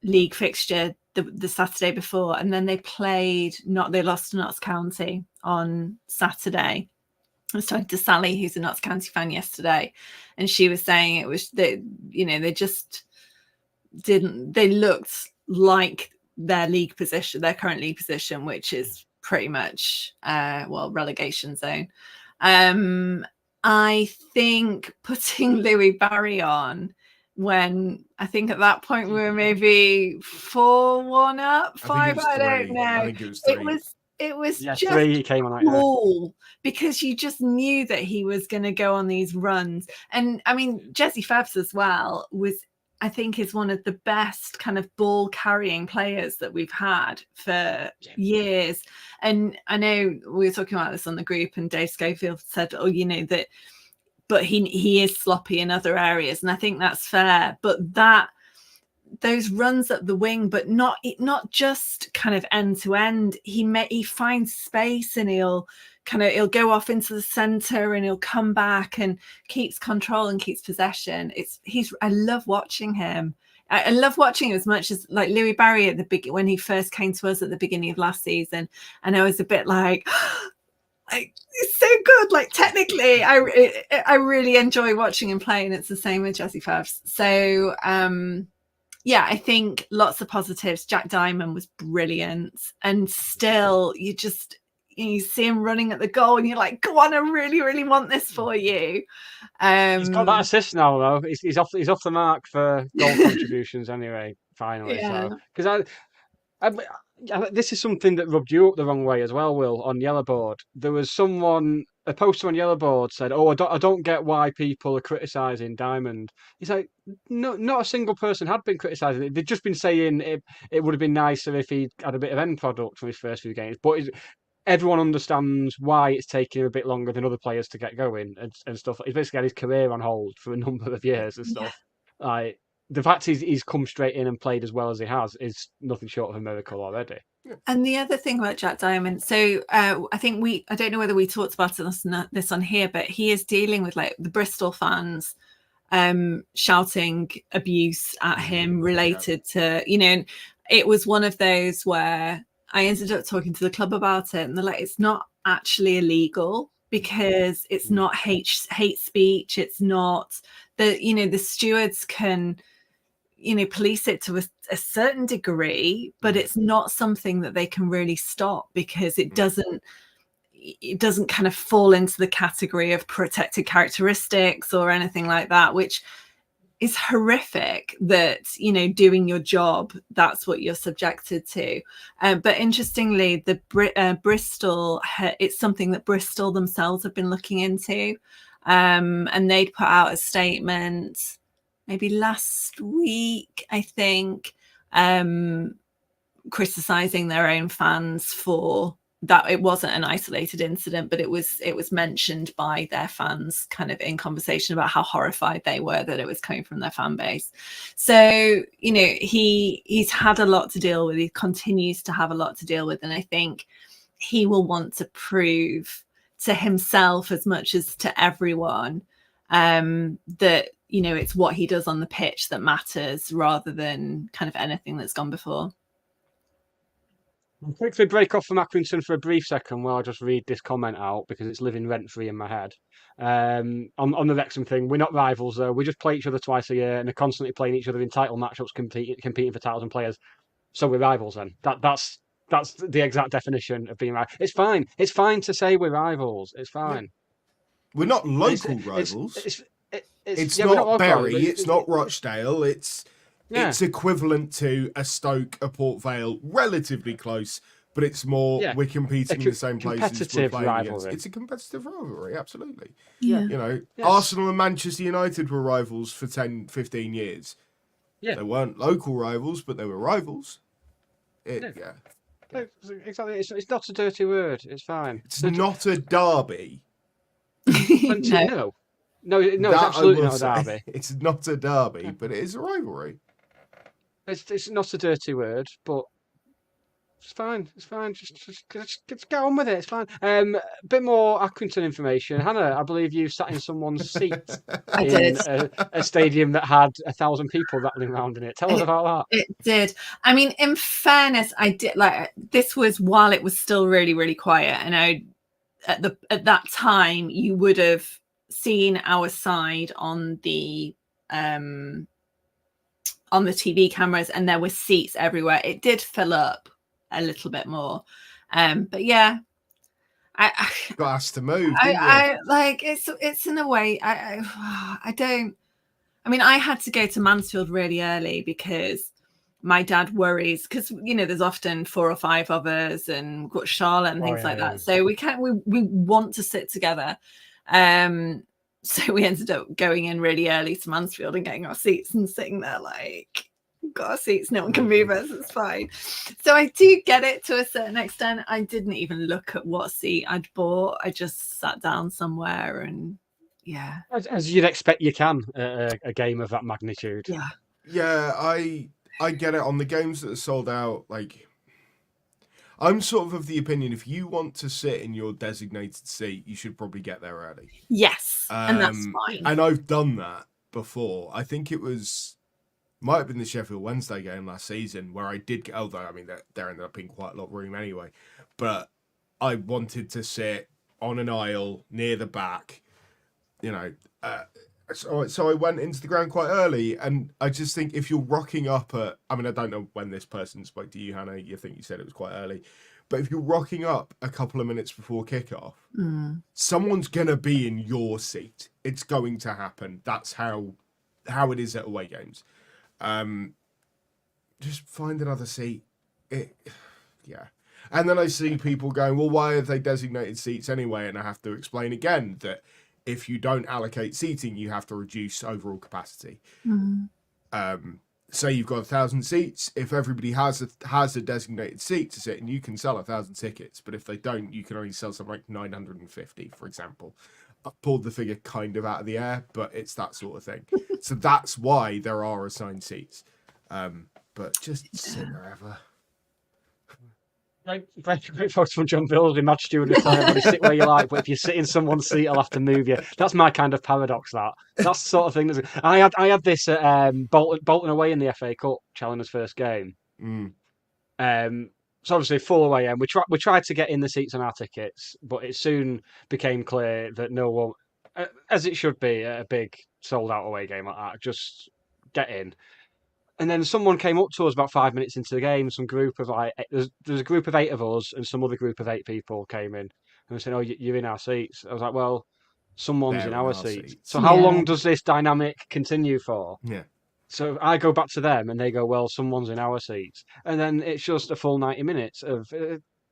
league fixture the Saturday before, and then they lost to Notts County on Saturday. I was talking to Sally, who's a Notts County fan, yesterday, and she was saying it was that they just didn't. They looked like their current league position, which is pretty much relegation zone. I think putting Louis Barry on when I think at that point we were maybe 4-1 up, five. I don't know. I think it was 3. It was Yeah, just 3 he came on like that. cool because you just knew that he was going to go on these runs. And I mean, Jey Fair as well I think is one of the best kind of ball carrying players that we've had for years. And I know we were talking about this on the group, and Dave Schofield said, "Oh, you know that." But he is sloppy in other areas, and I think that's fair. But those runs up the wing, but not just kind of end to end. He finds space, and he'll go off into the center, and he'll come back and keeps control and keeps possession. I love watching him. I love watching him as much as like Louis Barry when he first came to us at the beginning of last season, and I was a bit like. It's so good. Like technically, I really enjoy watching him play, and it's the same with Jey Fair. So yeah, I think lots of positives. Jack Diamond was brilliant, and still you see him running at the goal, and you're like, "Go on, I really, really want this for you." He's got that assist now, though. He's off the mark for goal contributions anyway. Finally, Yeah. so because this is something that rubbed you up the wrong way as well, Will, on Yellowboard. There was a poster on Yellowboard said, "Oh, I don't get why people are criticising Diamond." He's like, no, not a single person had been criticising it. They'd just been saying it would have been nicer if he'd had a bit of end product from his first few games. But everyone understands why it's taking him a bit longer than other players to get going and stuff. He's basically had his career on hold for a number of years and stuff. Like, the fact he's come straight in and played as well as he has is nothing short of a miracle already. And the other thing about Jack Diamond, so I think I don't know whether we talked about this on here, but he is dealing with like the Bristol fans shouting abuse at him related to, and it was one of those where I ended up talking to the club about it, and they're like, it's not actually illegal because it's not hate speech. It's not the stewards can police it to a certain degree, but it's not something that they can really stop because it doesn't kind of fall into the category of protected characteristics or anything like that, which is horrific that, doing your job, that's what you're subjected to. But interestingly, the Bristol, it's something that Bristol themselves have been looking into. And they'd put out a statement maybe last week, I think, criticizing their own fans for that. It wasn't an isolated incident, but it was mentioned by their fans kind of in conversation about how horrified they were that it was coming from their fan base. So, he's had a lot to deal with. He continues to have a lot to deal with. And I think he will want to prove to himself as much as to everyone that, it's what he does on the pitch that matters rather than kind of anything that's gone before. I'll quickly break off from Accrington for a brief second while I just read this comment out because it's living rent-free in my head. On the Rexam thing, we're not rivals though. We just play each other twice a year and they're constantly playing each other in title matchups, competing for titles and players. So we're rivals then. That's the exact definition of being right. It's fine. It's fine to say we're rivals. It's fine. Yeah. We're not local rivals. It's not local, Bury. It's not Rochdale. It's equivalent to a Stoke, a Port Vale, relatively close, but it's more we're competing in the same places we're playing against. It's a competitive rivalry, absolutely. Yeah. Arsenal and Manchester United were rivals for 10, 15 years. Yeah. They weren't local rivals, but they were rivals. Exactly. It's not a dirty word. It's fine. It's not a derby. No, it's absolutely not a derby. It's not a derby, but it is a rivalry. It's not a dirty word, but it's fine. It's fine. Just get on with it. It's fine. A bit more Accrington information. Hannah, I believe you sat in someone's seat in a stadium that had 1,000 people rattling around in it. Tell us about that. It did. I mean, in fairness, I did this was while it was still really, really quiet, and at that time you would have seen our side on the TV cameras, and there were seats everywhere. It did fill up a little bit more, but yeah, I Got asked to move, didn't you? I like it's in a way I don't. I mean, I had to go to Mansfield really early because my dad worries, because there's often 4 or 5 of us and we've got Charlotte and things like that. So we want to sit together. So we ended up going in really early to Mansfield and getting our seats and sitting there like, we've got our seats, no one can move us, it's fine. So I do get it to a certain extent. I didn't even look at what seat I'd bought. I just sat down somewhere and yeah. As you'd expect you can a game of that magnitude. Yeah. Yeah, I get it. On the games that are sold out, like, I'm sort of the opinion, if you want to sit in your designated seat, you should probably get there early. Yes, and that's fine. And I've done that before. I think might have been the Sheffield Wednesday game last season where I did, although, I mean, there ended up being quite a lot of room anyway, but I wanted to sit on an aisle near the back, so I went into the ground quite early, and I just think if you're rocking up I don't know when this person spoke to you, Hannah, you think you said it was quite early, but if you're rocking up a couple of minutes before kickoff, someone's going to be in your seat. It's going to happen. That's how it is at away games. Just find another seat. Yeah. And then I see people going, well, why have they designated seats anyway? And I have to explain again that if you don't allocate seating, you have to reduce overall capacity. Say you've got 1,000 seats. If everybody has a designated seat to sit in, you can sell 1,000 tickets. But if they don't, you can only sell something like 950, for example. I've pulled the figure kind of out of the air, but it's that sort of thing. So that's why there are assigned seats. But just sit wherever. Great photo from John Bills. Imagine you in the time, sit where you like, but if you sit in someone's seat, I'll have to move you. That's my kind of paradox. That's the sort of thing. I had this at Bolton away in the FA Cup, Challenger's first game. So obviously full away end. We tried to get in the seats on our tickets, but it soon became clear that no one, as it should be at a big sold out away game like that, just get in. And then someone came up to us about 5 minutes into the game. Some group of there's a group of 8 of us, and some other group of 8 people came in and we said, "Oh, you're in our seats." I was like, "Well, someone's in our seats. So how long does this dynamic continue for?" Yeah. So I go back to them, and they go, "Well, someone's in our seats," and then it's just a full 90 minutes of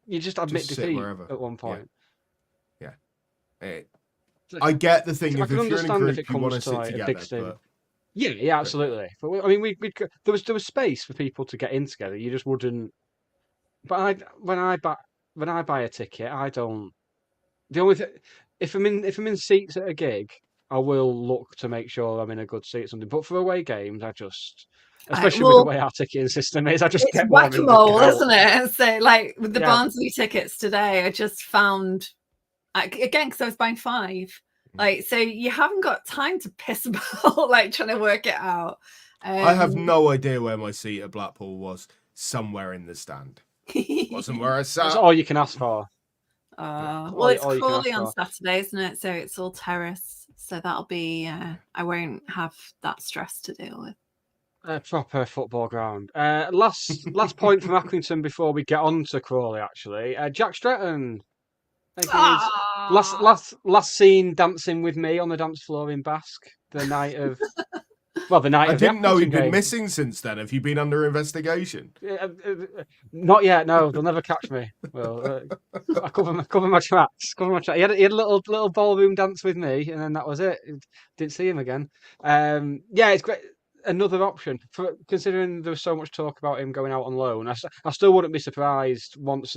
you just admit defeat at one point. Yeah. I get the thing. If you're in a group, you want to sit together. Yeah, absolutely. But I mean, there was space for people to get in together. You just wouldn't. But when I buy a ticket, I don't. The only if I'm in seats at a gig, I will look to make sure I'm in a good seat or something. But for away games, I just, especially with the way our ticketing system is, I just get more whack-a-mole, isn't it? So like with the Barnsley tickets today, I just found again because I was buying 5. Like, so you haven't got time to piss about, like, trying to work it out. I have no idea where my seat at Blackpool was. Somewhere in the stand. Wasn't where I sat. That's all you can ask for. Well, it's Crawley on Saturday, isn't it? So it's all terrace. So that'll be, I won't have that stress to deal with. A proper football ground. Last point from Accrington before we get on to Crawley, actually. Jack Stretton. Last seen dancing with me on the dance floor in Basque the night of. Well, the night I of the didn't know he'd game. been missing since then. Have you been under investigation? Not yet. No, they'll never catch me. Well, I cover my tracks. He had a little ballroom dance with me, and then that was it. Didn't see him again. Yeah, it's great. Another option considering there was so much talk about him going out on loan. I still wouldn't be surprised once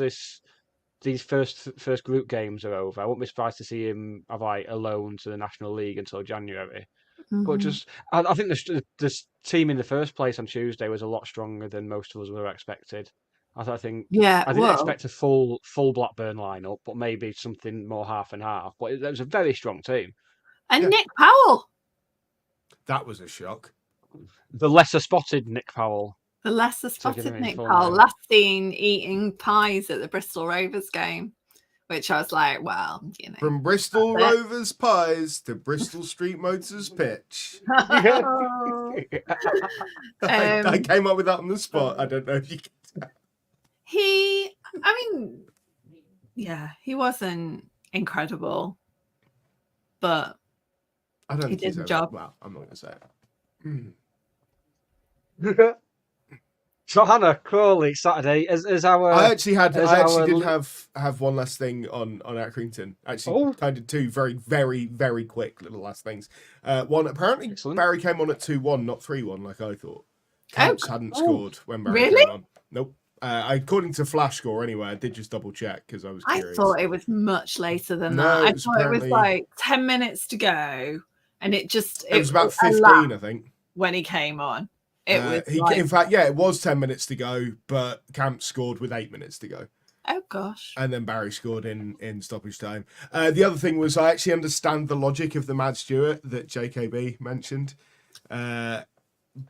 these first group games are over. I wouldn't be surprised to see him have like a loan to the National League until January. But I think the team in the first place on Tuesday was a lot stronger than most of us were expected. I didn't expect a full Blackburn lineup, but maybe something more half and half. But it was a very strong team. And Nick Powell. That was a shock. The lesser spotted Nick Powell. The lesser spotted Nick Powell, last seen eating pies at the Bristol Rovers game, which I was like, well, From Bristol Rovers pies to Bristol Street Motors pitch. I came up with that on the spot. I don't know if you can. Yeah, he wasn't incredible, but I don't he think did he's the ever. job. Well, I'm not going to say it. So Hannah, Crawley, Saturday is our. I actually did our- have one last thing on Accrington. Actually, Oh. kind of two very, very, very quick little last things. One, apparently Excellent. Barry came on at 2-1, not 3-1, like I thought. Camps hadn't scored when Barry really? came on. Nope. According to Flash Score, anyway, I did just double check because I was I curious. thought it was much later than No, that. I it was thought it was apparently- like 10 minutes to go, and it was about 15, elapsed I think. when he came on. It was He, like, in fact, yeah, it was 10 minutes to go, but Camp scored with 8 minutes to go. oh gosh. And then Barry scored in stoppage time. The other thing was I actually understand the logic of the Mad Stewart that JKB mentioned.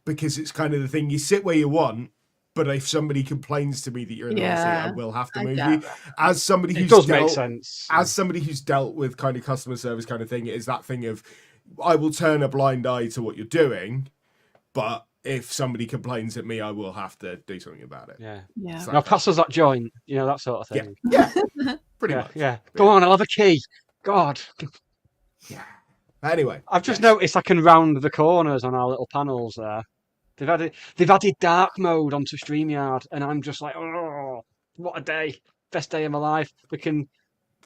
Because it's kind of the thing, you sit where you want, but if somebody complains to me that you're in the wrong seat, I will have to I move get you. that. As somebody It who's does make dealt, sense. as somebody who's dealt with kind of customer service kind of thing, it is that thing of I will turn a blind eye to what you're doing, but if somebody complains at me, I will have to do something about it. Yeah. Yeah. So- Now pass us that joint, that sort of thing. Yeah, pretty Yeah, much. yeah. Go on, I'll have a key. God. Anyway, I've just yes. noticed I can round the corners on our little panels there. They've added dark mode onto StreamYard, and I'm just like, oh, what a day. Best day of my life. We can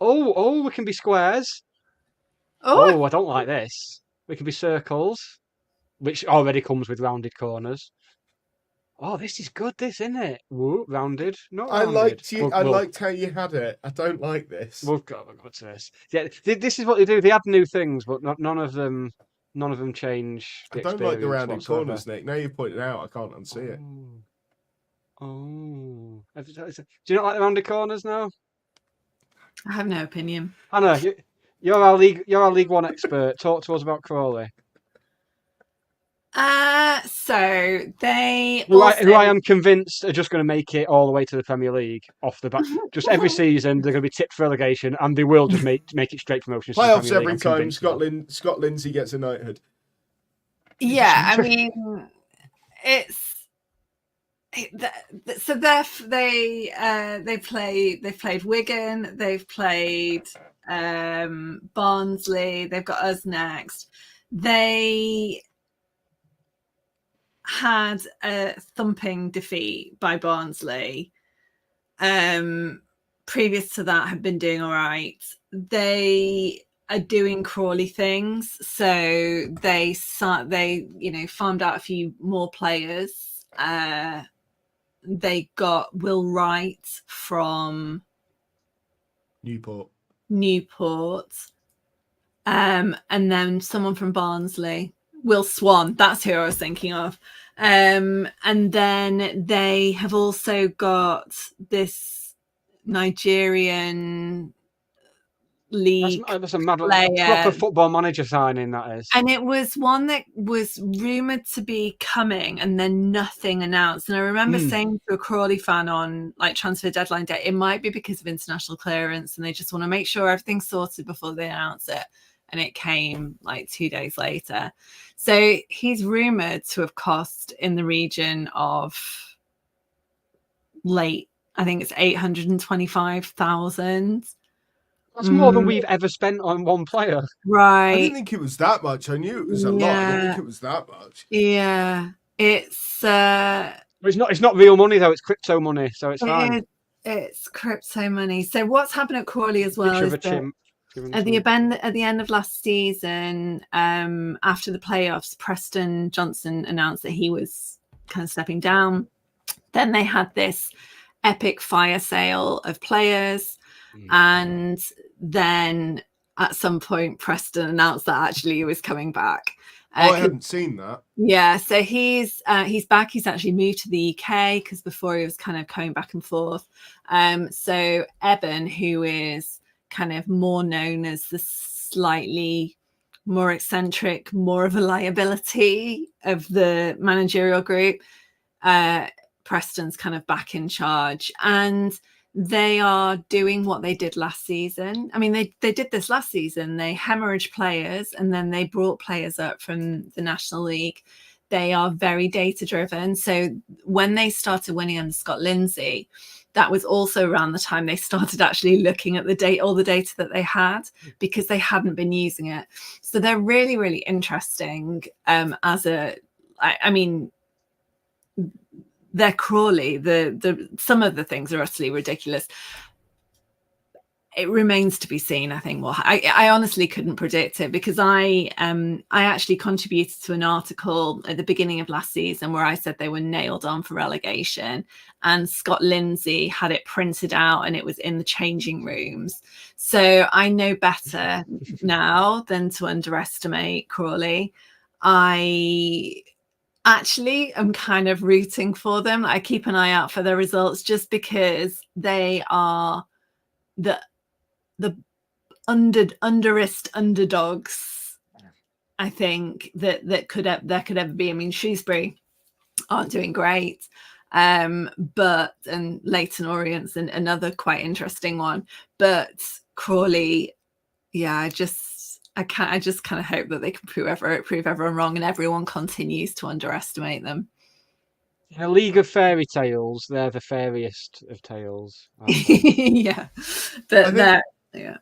we can be squares. Oh, I don't like this. We can be circles, which already comes with rounded corners. Oh, this is good, this, isn't it? Woo, rounded, not I rounded. liked you. I We'll- liked how you had it. I don't like this. We'll go to this. Yeah, this is what they do. They add new things, but none of them change the I don't like the experience rounded whatsoever. corners, Nick. Now you've pointed it out, I can't unsee it. Oh. Do you not like the rounded corners now? I have no opinion. Hannah, you're our League One expert. Talk to us about Crawley. So they Who also, I am convinced are just going to make it all the way to the Premier League off the back. Just every season, they're going to be tipped for relegation, and they will just make it straight promotion. to the Playoffs Premier League, every I'm time convinced of that. Scott Lindsay gets a knighthood. yeah, I mean, so they've played Wigan, they've played Barnsley, they've got us next. They had a thumping defeat by Barnsley. Previous to that, have been doing all right. They are doing Crawley things, so they farmed out a few more players. They got Will Wright from Newport. and then someone from Barnsley, Will Swan. That's who I was thinking of. And then they have also got this Nigerian league That's a mad player. proper football manager signing, that is. And it was one that was rumoured to be coming and then nothing announced. And I remember saying to a Crawley fan on like transfer deadline day, it might be because of international clearance and they just want to make sure everything's sorted before they announce it. And it came like 2 days later. So he's rumoured to have cost in the region of I think it's 825,000. That's more than we've ever spent on one player. Right. I didn't think it was that much. I knew it was a lot. I didn't think it was that much. Yeah. It's It's not real money though. It's crypto money, so it's fine. it's crypto money. So what's happened at Crawley as well Picture of is a that chimp. at the end of last season, after the playoffs, Preston Johnson announced that he was kind of stepping down. Then they had this epic fire sale of players, and then at some point Preston announced that actually he was coming back. I hadn't seen that. Yeah, so he's back. He's actually moved to the UK because before he was kind of going back and forth. So Eben, who is kind of more known as the slightly more eccentric, more of a liability of the managerial group, Preston's kind of back in charge, and they are doing what they did last season. I mean, they did this last season. They hemorrhaged players and then they brought players up from the National League. They are very data driven. So when they started winning under Scott Lindsay, that was also around the time they started actually looking at all the data that they had, because they hadn't been using it. So they're really, really interesting. I mean, they're Crawley. Some of the things are utterly ridiculous. It remains to be seen, I think. Well, I honestly couldn't predict it, because I actually contributed to an article at the beginning of last season where I said they were nailed on for relegation, and Scott Lindsay had it printed out and it was in the changing rooms. So I know better now than to underestimate Crawley. I actually am kind of rooting for them. I keep an eye out for their results, just because they are the underest underdogs, I think, that could ever be. I mean, Shrewsbury aren't doing great, but and Leyton Orient's another quite interesting one, but Crawley, yeah, I just kind of hope that they can prove everyone wrong and everyone continues to underestimate them. In a league of fairy tales, they're the fairiest of tales. Yeah, yeah.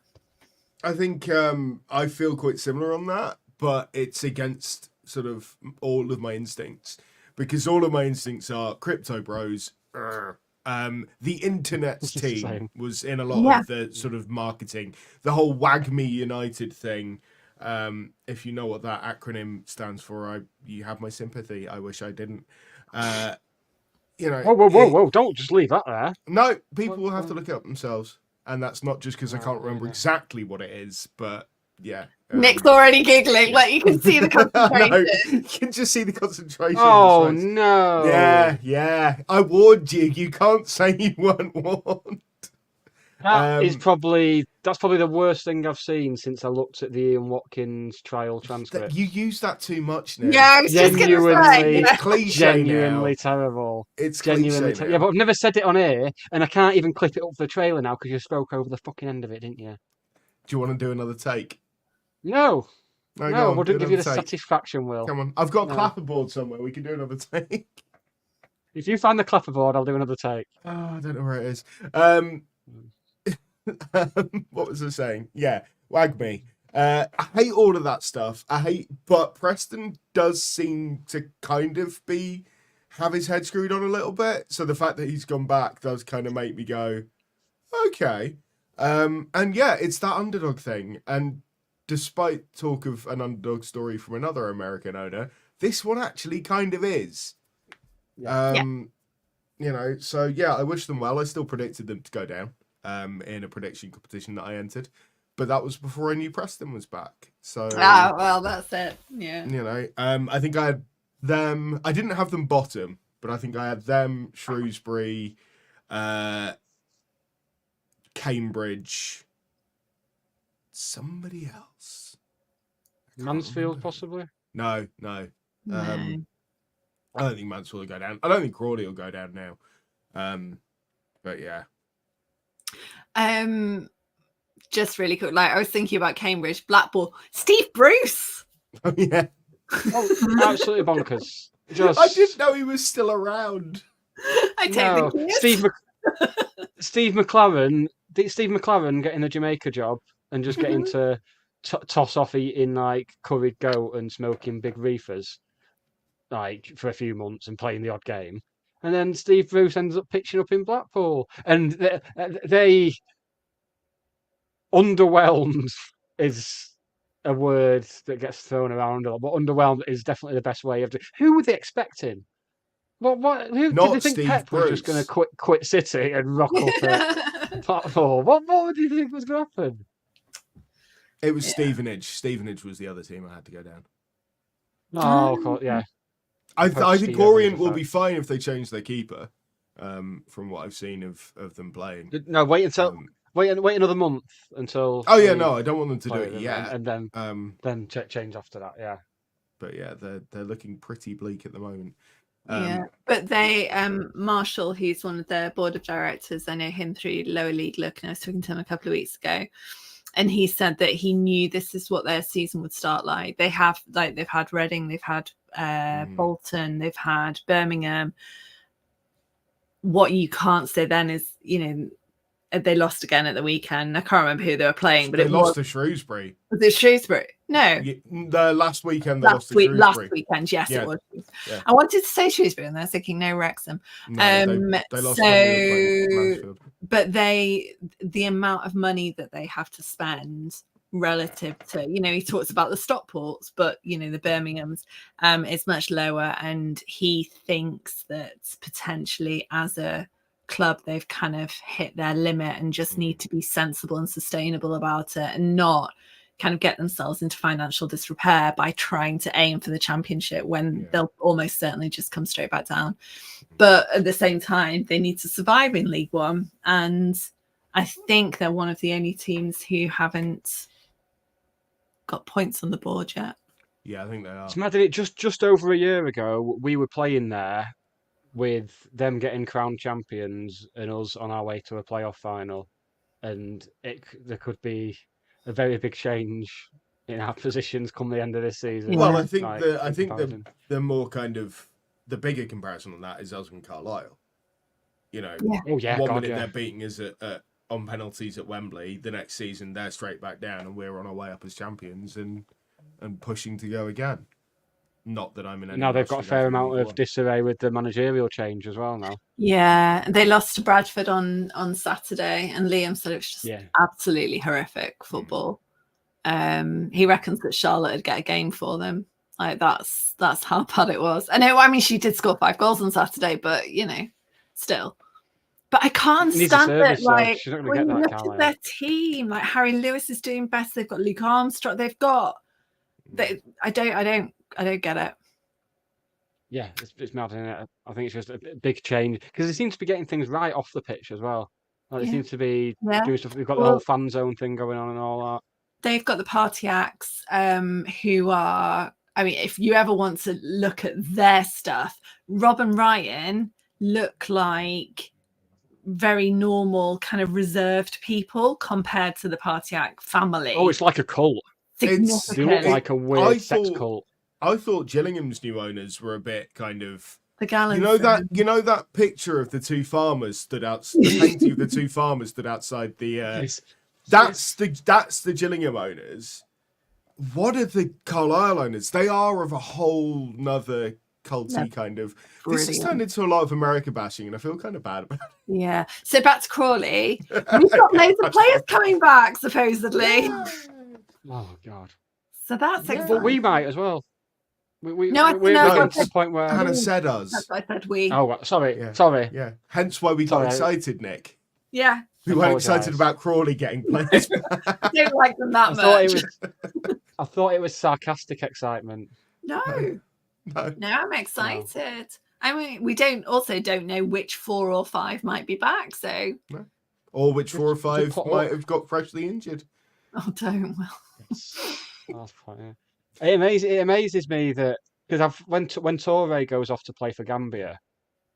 I think I feel quite similar on that, but it's against sort of all of my instincts, because all of my instincts are crypto bros. The internet's team was in a lot of the sort of marketing, the whole Wag Me United thing. If you know what that acronym stands for, you have my sympathy. I wish I didn't. Whoa! Don't just leave that there. No, people will have to look it up themselves. And that's not just because I can't remember exactly what it is, but yeah. Nick's already giggling, like you can see the concentration. No, you can just see the concentration. Oh no! Yeah. I warned you. You can't say you weren't warned. That's probably the worst thing I've seen since I looked at the Ian Watkins trial transcript. You use that too much now. Yeah, I was just going to say. It's cliche genuinely now. terrible. It's genuinely cliche now. Yeah, but I've never said it on air, and I can't even clip it up for the trailer now because you spoke over the fucking end of it, didn't you? Do you want to do another take? No, on, wouldn't give you the satisfaction, Will. Come on, I've got a clapperboard somewhere. We can do another take. If you find the clapperboard, I'll do another take. Oh, I don't know where it is. What was I saying? Yeah, Wag Me. I hate all of that stuff. But Preston does seem to kind of have his head screwed on a little bit. So the fact that he's gone back does kind of make me go, okay. And yeah, it's that underdog thing. And despite talk of an underdog story from another American owner, this one actually kind of is. You know, so yeah, I wish them well. I still predicted them to go down. In a prediction competition that I entered, but that was before I knew Preston was back. So well, that's it. Yeah, you know, I think I had them. I didn't have them bottom, but I think I had them, Shrewsbury, Cambridge, somebody else. Mansfield, possibly. No. I don't think Mansfield will go down. I don't think Crawley will go down now. But yeah. Just really cool. Like I was thinking about Cambridge, Blackpool, Steve Bruce. Oh yeah. Absolutely bonkers. I didn't know he was still around. I don't think he is. Steve McLaren getting the Jamaica job and just getting to toss off eating like curried goat and smoking big reefers like for a few months and playing the odd game. And then Steve Bruce ends up pitching up in Blackpool. And they underwhelmed is a word that gets thrown around a lot, but underwhelmed is definitely the best way of doing. Who were they expecting? Who did they think Steve Pep Bruce. was just going to quit City and rock up at Blackpool? What do you think was going to happen? It was Stevenage. Stevenage was the other team I had to go down. Oh, of course, yeah. I think Orient will be fine if they change their keeper. From what I've seen of them playing. No, wait another month until. Oh yeah, no, I don't want them to do it yet. And then change after that. Yeah. But yeah, they're looking pretty bleak at the moment. Yeah, but they Marshall, who's one of their board of directors, I know him through lower league look, and I was talking to him a couple of weeks ago, and he said that he knew this is what their season would start like. They've had Reading, they've had Bolton, they've had Birmingham. what you can't say then is, they lost again at the weekend. I can't remember who they were playing, but They it lost to Shrewsbury. was it Shrewsbury? No. The last weekend they lost to Shrewsbury. Last weekend, yes, Yeah. it was. Yeah. I wanted to say Shrewsbury, and I was thinking, no, Wrexham. No, they lost when they were playing Mansfield. But the amount of money that they have to spend relative to, he talks about the Stockports, but the Birminghams is much lower, and he thinks that potentially as a club they've kind of hit their limit and just need to be sensible and sustainable about it, and not kind of get themselves into financial disrepair by trying to aim for the championship when they'll almost certainly just come straight back down. But at the same time, they need to survive in League One, and I think they're one of the only teams who haven't got points on the board yet. Yeah, I think they are. It's mad that it just over a year ago we were playing there with them getting crowned champions and us on our way to a playoff final, and there could be a very big change in our positions come the end of this season. Well, I think the more kind of the bigger comparison on that is us and Carlisle. One minute they're beating us on penalties at Wembley, the next season they're straight back down, and we're on our way up as champions and pushing to go again. Not that I'm in any. Now they've got a fair amount of disarray with the managerial change as well now. Yeah, they lost to Bradford on Saturday, and Liam said it was just absolutely horrific football. He reckons that Charlotte would get a game for them. Like that's how bad it was. I mean, she did score 5 goals on Saturday, but still. But I can't stand it. Like when you look at their team, like Harry Lewis is doing better. They've got Luke Armstrong. They've got. I don't get it. Yeah, it's mad, isn't it? I think it's just a big change because they seem to be getting things right off the pitch as well. Like they seem to be doing stuff. They've got the whole fan zone thing going on and all that. They've got the party acts who are. I mean, if you ever want to look at their stuff, Rob and Ryan look like very normal, kind of reserved people compared to the party act family. Oh, it's like a cult. They look like a weird sex cult. I thought Gillingham's new owners were a bit kind of the gallant. You know that picture of the two farmers stood out. The painting of the two farmers stood outside the. That's the Gillingham owners. What are the Carlisle owners? They are of a whole nother culty kind of. This has turned into a lot of America bashing, and I feel kind of bad about it. Yeah. So back to Crawley. We've got loads of players coming back, supposedly. Oh God. So that's exciting. But we might as well. We're no, getting to the point where Hannah said us. That's what I said we. Oh, sorry. Yeah. Sorry. Yeah. Hence why we got excited, Nick. Yeah. We weren't excited about Crawley getting players. I don't like them that much. I thought it was sarcastic excitement. No, I'm excited. I mean, we don't know which 4 or 5 might be back, so. No. Or which 4 or 5 might have got freshly injured. Oh, don't. Well. That's funny. It amazes me that because when Torre goes off to play for Gambia,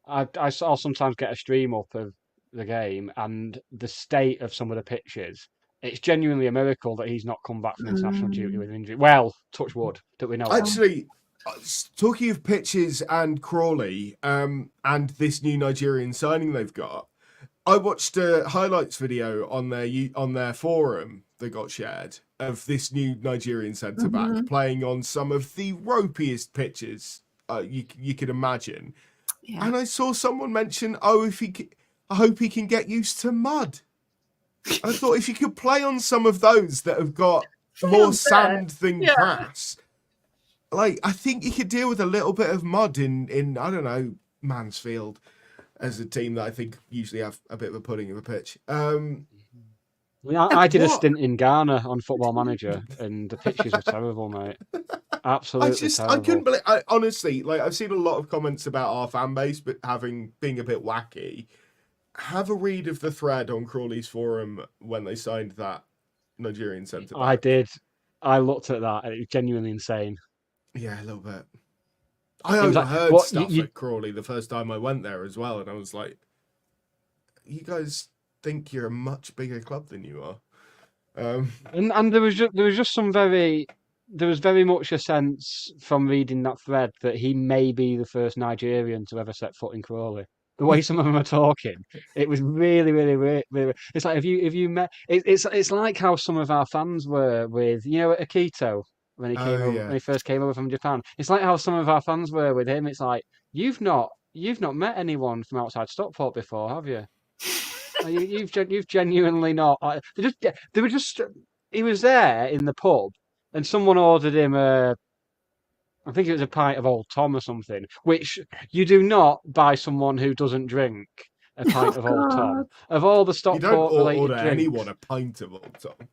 I'll sometimes get a stream up of the game and the state of some of the pitches. It's genuinely a miracle that he's not come back from international duty with an injury. Well, touch wood that we know. Actually, talking of pitches and Crawley, and this new Nigerian signing they've got, I watched a highlights video on their forum that got shared of this new Nigerian centre back playing on some of the ropiest pitches you could imagine. Yeah. And I saw someone mention, I hope he can get used to mud. I thought if you could play on some of those that have got more sand than grass, like I think you could deal with a little bit of mud in I don't know, Mansfield as a team that I think usually have a bit of a pudding of a pitch. I did a stint in Ghana on Football Manager, and the pitches were terrible, mate. Absolutely terrible. I couldn't believe. Honestly, like I've seen a lot of comments about our fan base, but being a bit wacky. Have a read of the thread on Crawley's forum when they signed that Nigerian centre back. I did. I looked at that, and it was genuinely insane. Yeah, a little bit. I overheard stuff at Crawley the first time I went there as well, and I was like, "You guys think you're a much bigger club than you are." And there was just some very much a sense from reading that thread that he may be the first Nigerian to ever set foot in Crawley. the way some of them are talking, it was really, really, really, really. It's like if you met, it's like how some of our fans were with Akito when he came Oh over, yeah. when he first came over from Japan. It's like how some of our fans were with him. It's like you've not met anyone from outside Stockport before, have you? Like, you've genuinely not. They were just. He was there in the pub, and someone ordered him I think it was a pint of Old Tom or something, which you do not buy someone who doesn't drink a pint of Old Tom. Of all the You don't Stockport related order drinks, anyone a pint of Old Tom.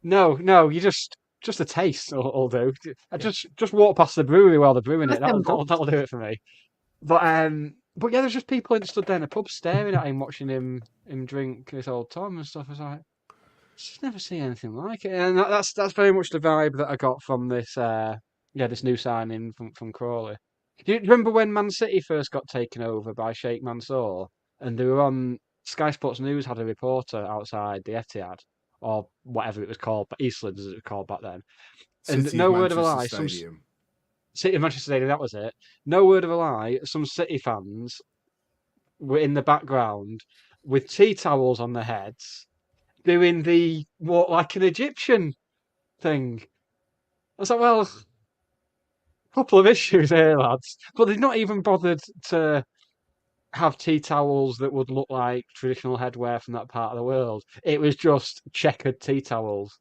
no, you just a taste will do. I just walk past the brewery while they're brewing it. That'll do it for me. But yeah, there's just people stood there in a pub staring at him, watching him drink his Old Tom and stuff. I was like, just never seen anything like it, and that's very much the vibe that I got from this. This new signing from Crawley. Do you remember when Man City first got taken over by Sheikh Mansour, and they were on Sky Sports News had a reporter outside the Etihad or whatever it was called, but Eastlands as it was called back then, and City no of word of a lie, Manchester Stadium. City of Manchester Stadium, that was it. No word of a lie, some City fans were in the background with tea towels on their heads, doing the walk like an Egyptian thing. I was like, well, couple of issues here, lads. But they've not even bothered to have tea towels that would look like traditional headwear from that part of the world. It was just checkered tea towels.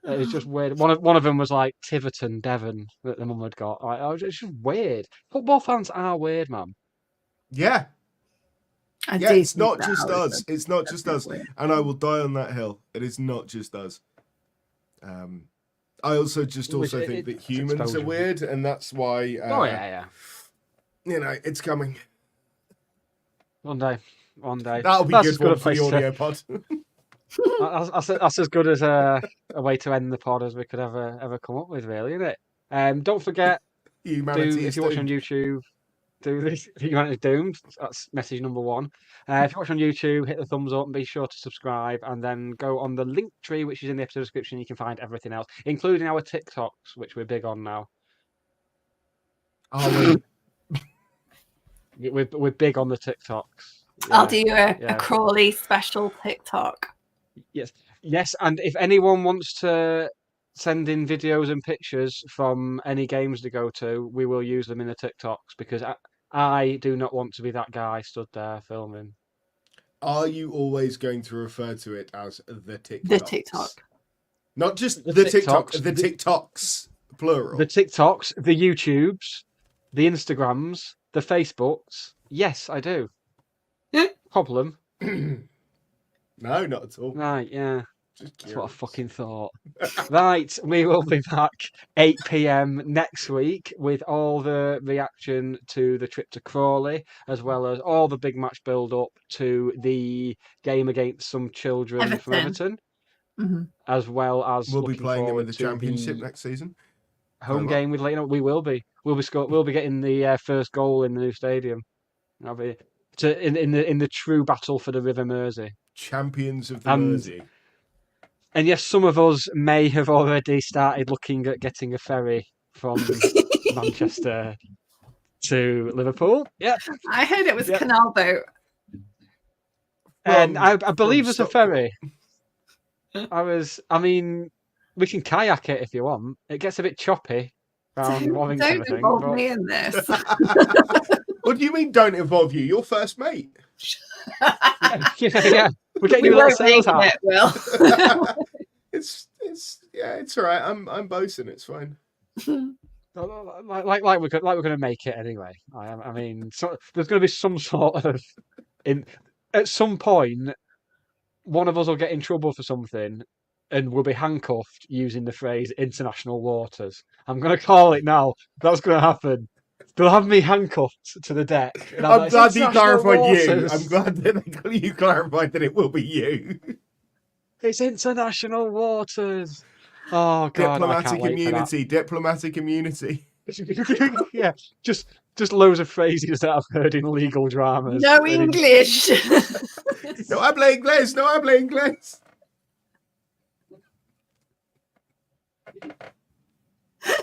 It was just weird. One of them was like Tiverton, Devon, that the mum had got. It's just weird. Football fans are weird, man. Yeah. I Yeah, do it's think not that just was us. It's not just us. weird. And I will die on that hill. It is not just us. I also think that humans exposure. are weird, and that's why. Yeah. It's coming. One day. That'll be That's good as good a one for the place to- audio pod. That's as good as a way to end the pod as we could ever come up with, really, isn't it? Don't forget, Humanity if is you watch on doomed. YouTube, do this. Humanity is doomed. That's message number one. If you watch on YouTube, hit the thumbs up and be sure to subscribe, and then go on the link tree, which is in the episode description. You can find everything else, including our TikToks, which we're big on now. Are we? We're big on the TikToks. I'll do a yeah. Crawley special TikTok. Yes, and if anyone wants to send in videos and pictures from any games to go to, we will use them in the TikToks, because I do not want to be that guy stood there filming. Are you always going to refer to it as the TikToks? The TikTok. Not just The the TikTok, TikToks. the TikToks, plural. The TikToks, the YouTubes, the Instagrams, the Facebooks. Yes, I do. Problem. No, not at all. Right, yeah. Just That's what I curious. fucking thought. Right, we will be back 8 p.m. next week with all the reaction to the trip to Crawley, as well as all the big match build-up to the game against some children from Everton, Mm-hmm. as well as We'll be looking playing them in forward the to championship next season. home Well, game with Leighton. We will be. We'll be getting the first goal in the new stadium. That'll be in the true battle for the River Mersey. Champions of the And- Mersey. And yes, some of us may have already started looking at getting a ferry from Manchester to Liverpool. Yeah, I heard it was Yeah. canal boat. and From- I believe from there's a Stockport. ferry. I mean, we can kayak it if you want. It gets a bit choppy around Warrington, I Don't think. involve but- me in this. What do you mean? Don't involve you? You're first mate. yeah, we're getting We you a little won't make sales hat. it, Will. It's all right. I'm boasting. It's fine. Like we're going to make it anyway. I mean, so there's going to be some sort of at some point, one of us will get in trouble for something, and we'll be handcuffed using the phrase "international waters." I'm going to call it now. That's going to happen. They'll have me handcuffed to the deck. And I'm like, glad you "International clarified you. waters." I'm glad that you clarified that it will be you. It's international waters. Oh God, I can't wait for that. Diplomatic immunity. Yeah, just loads of phrases that I've heard in legal dramas. No And in- English. No habla inglés. No habla inglés.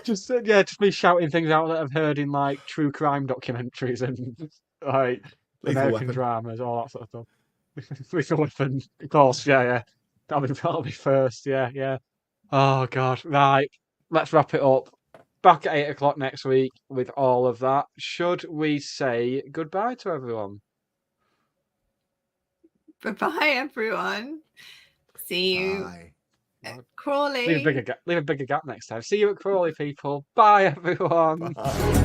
just me shouting things out that I've heard in like true crime documentaries and like Lethal American Weapon. dramas, all that sort of stuff. Lethal Weapon, of course, yeah. That'll be first, yeah. Oh god, right. Let's wrap it up. Back at 8 o'clock next week with all of that. Should we say goodbye to everyone? Bye-bye, everyone. See you Bye. at Crawley. Leave a bigger gap next time. See you at Crawley, people. Bye, everyone. Bye.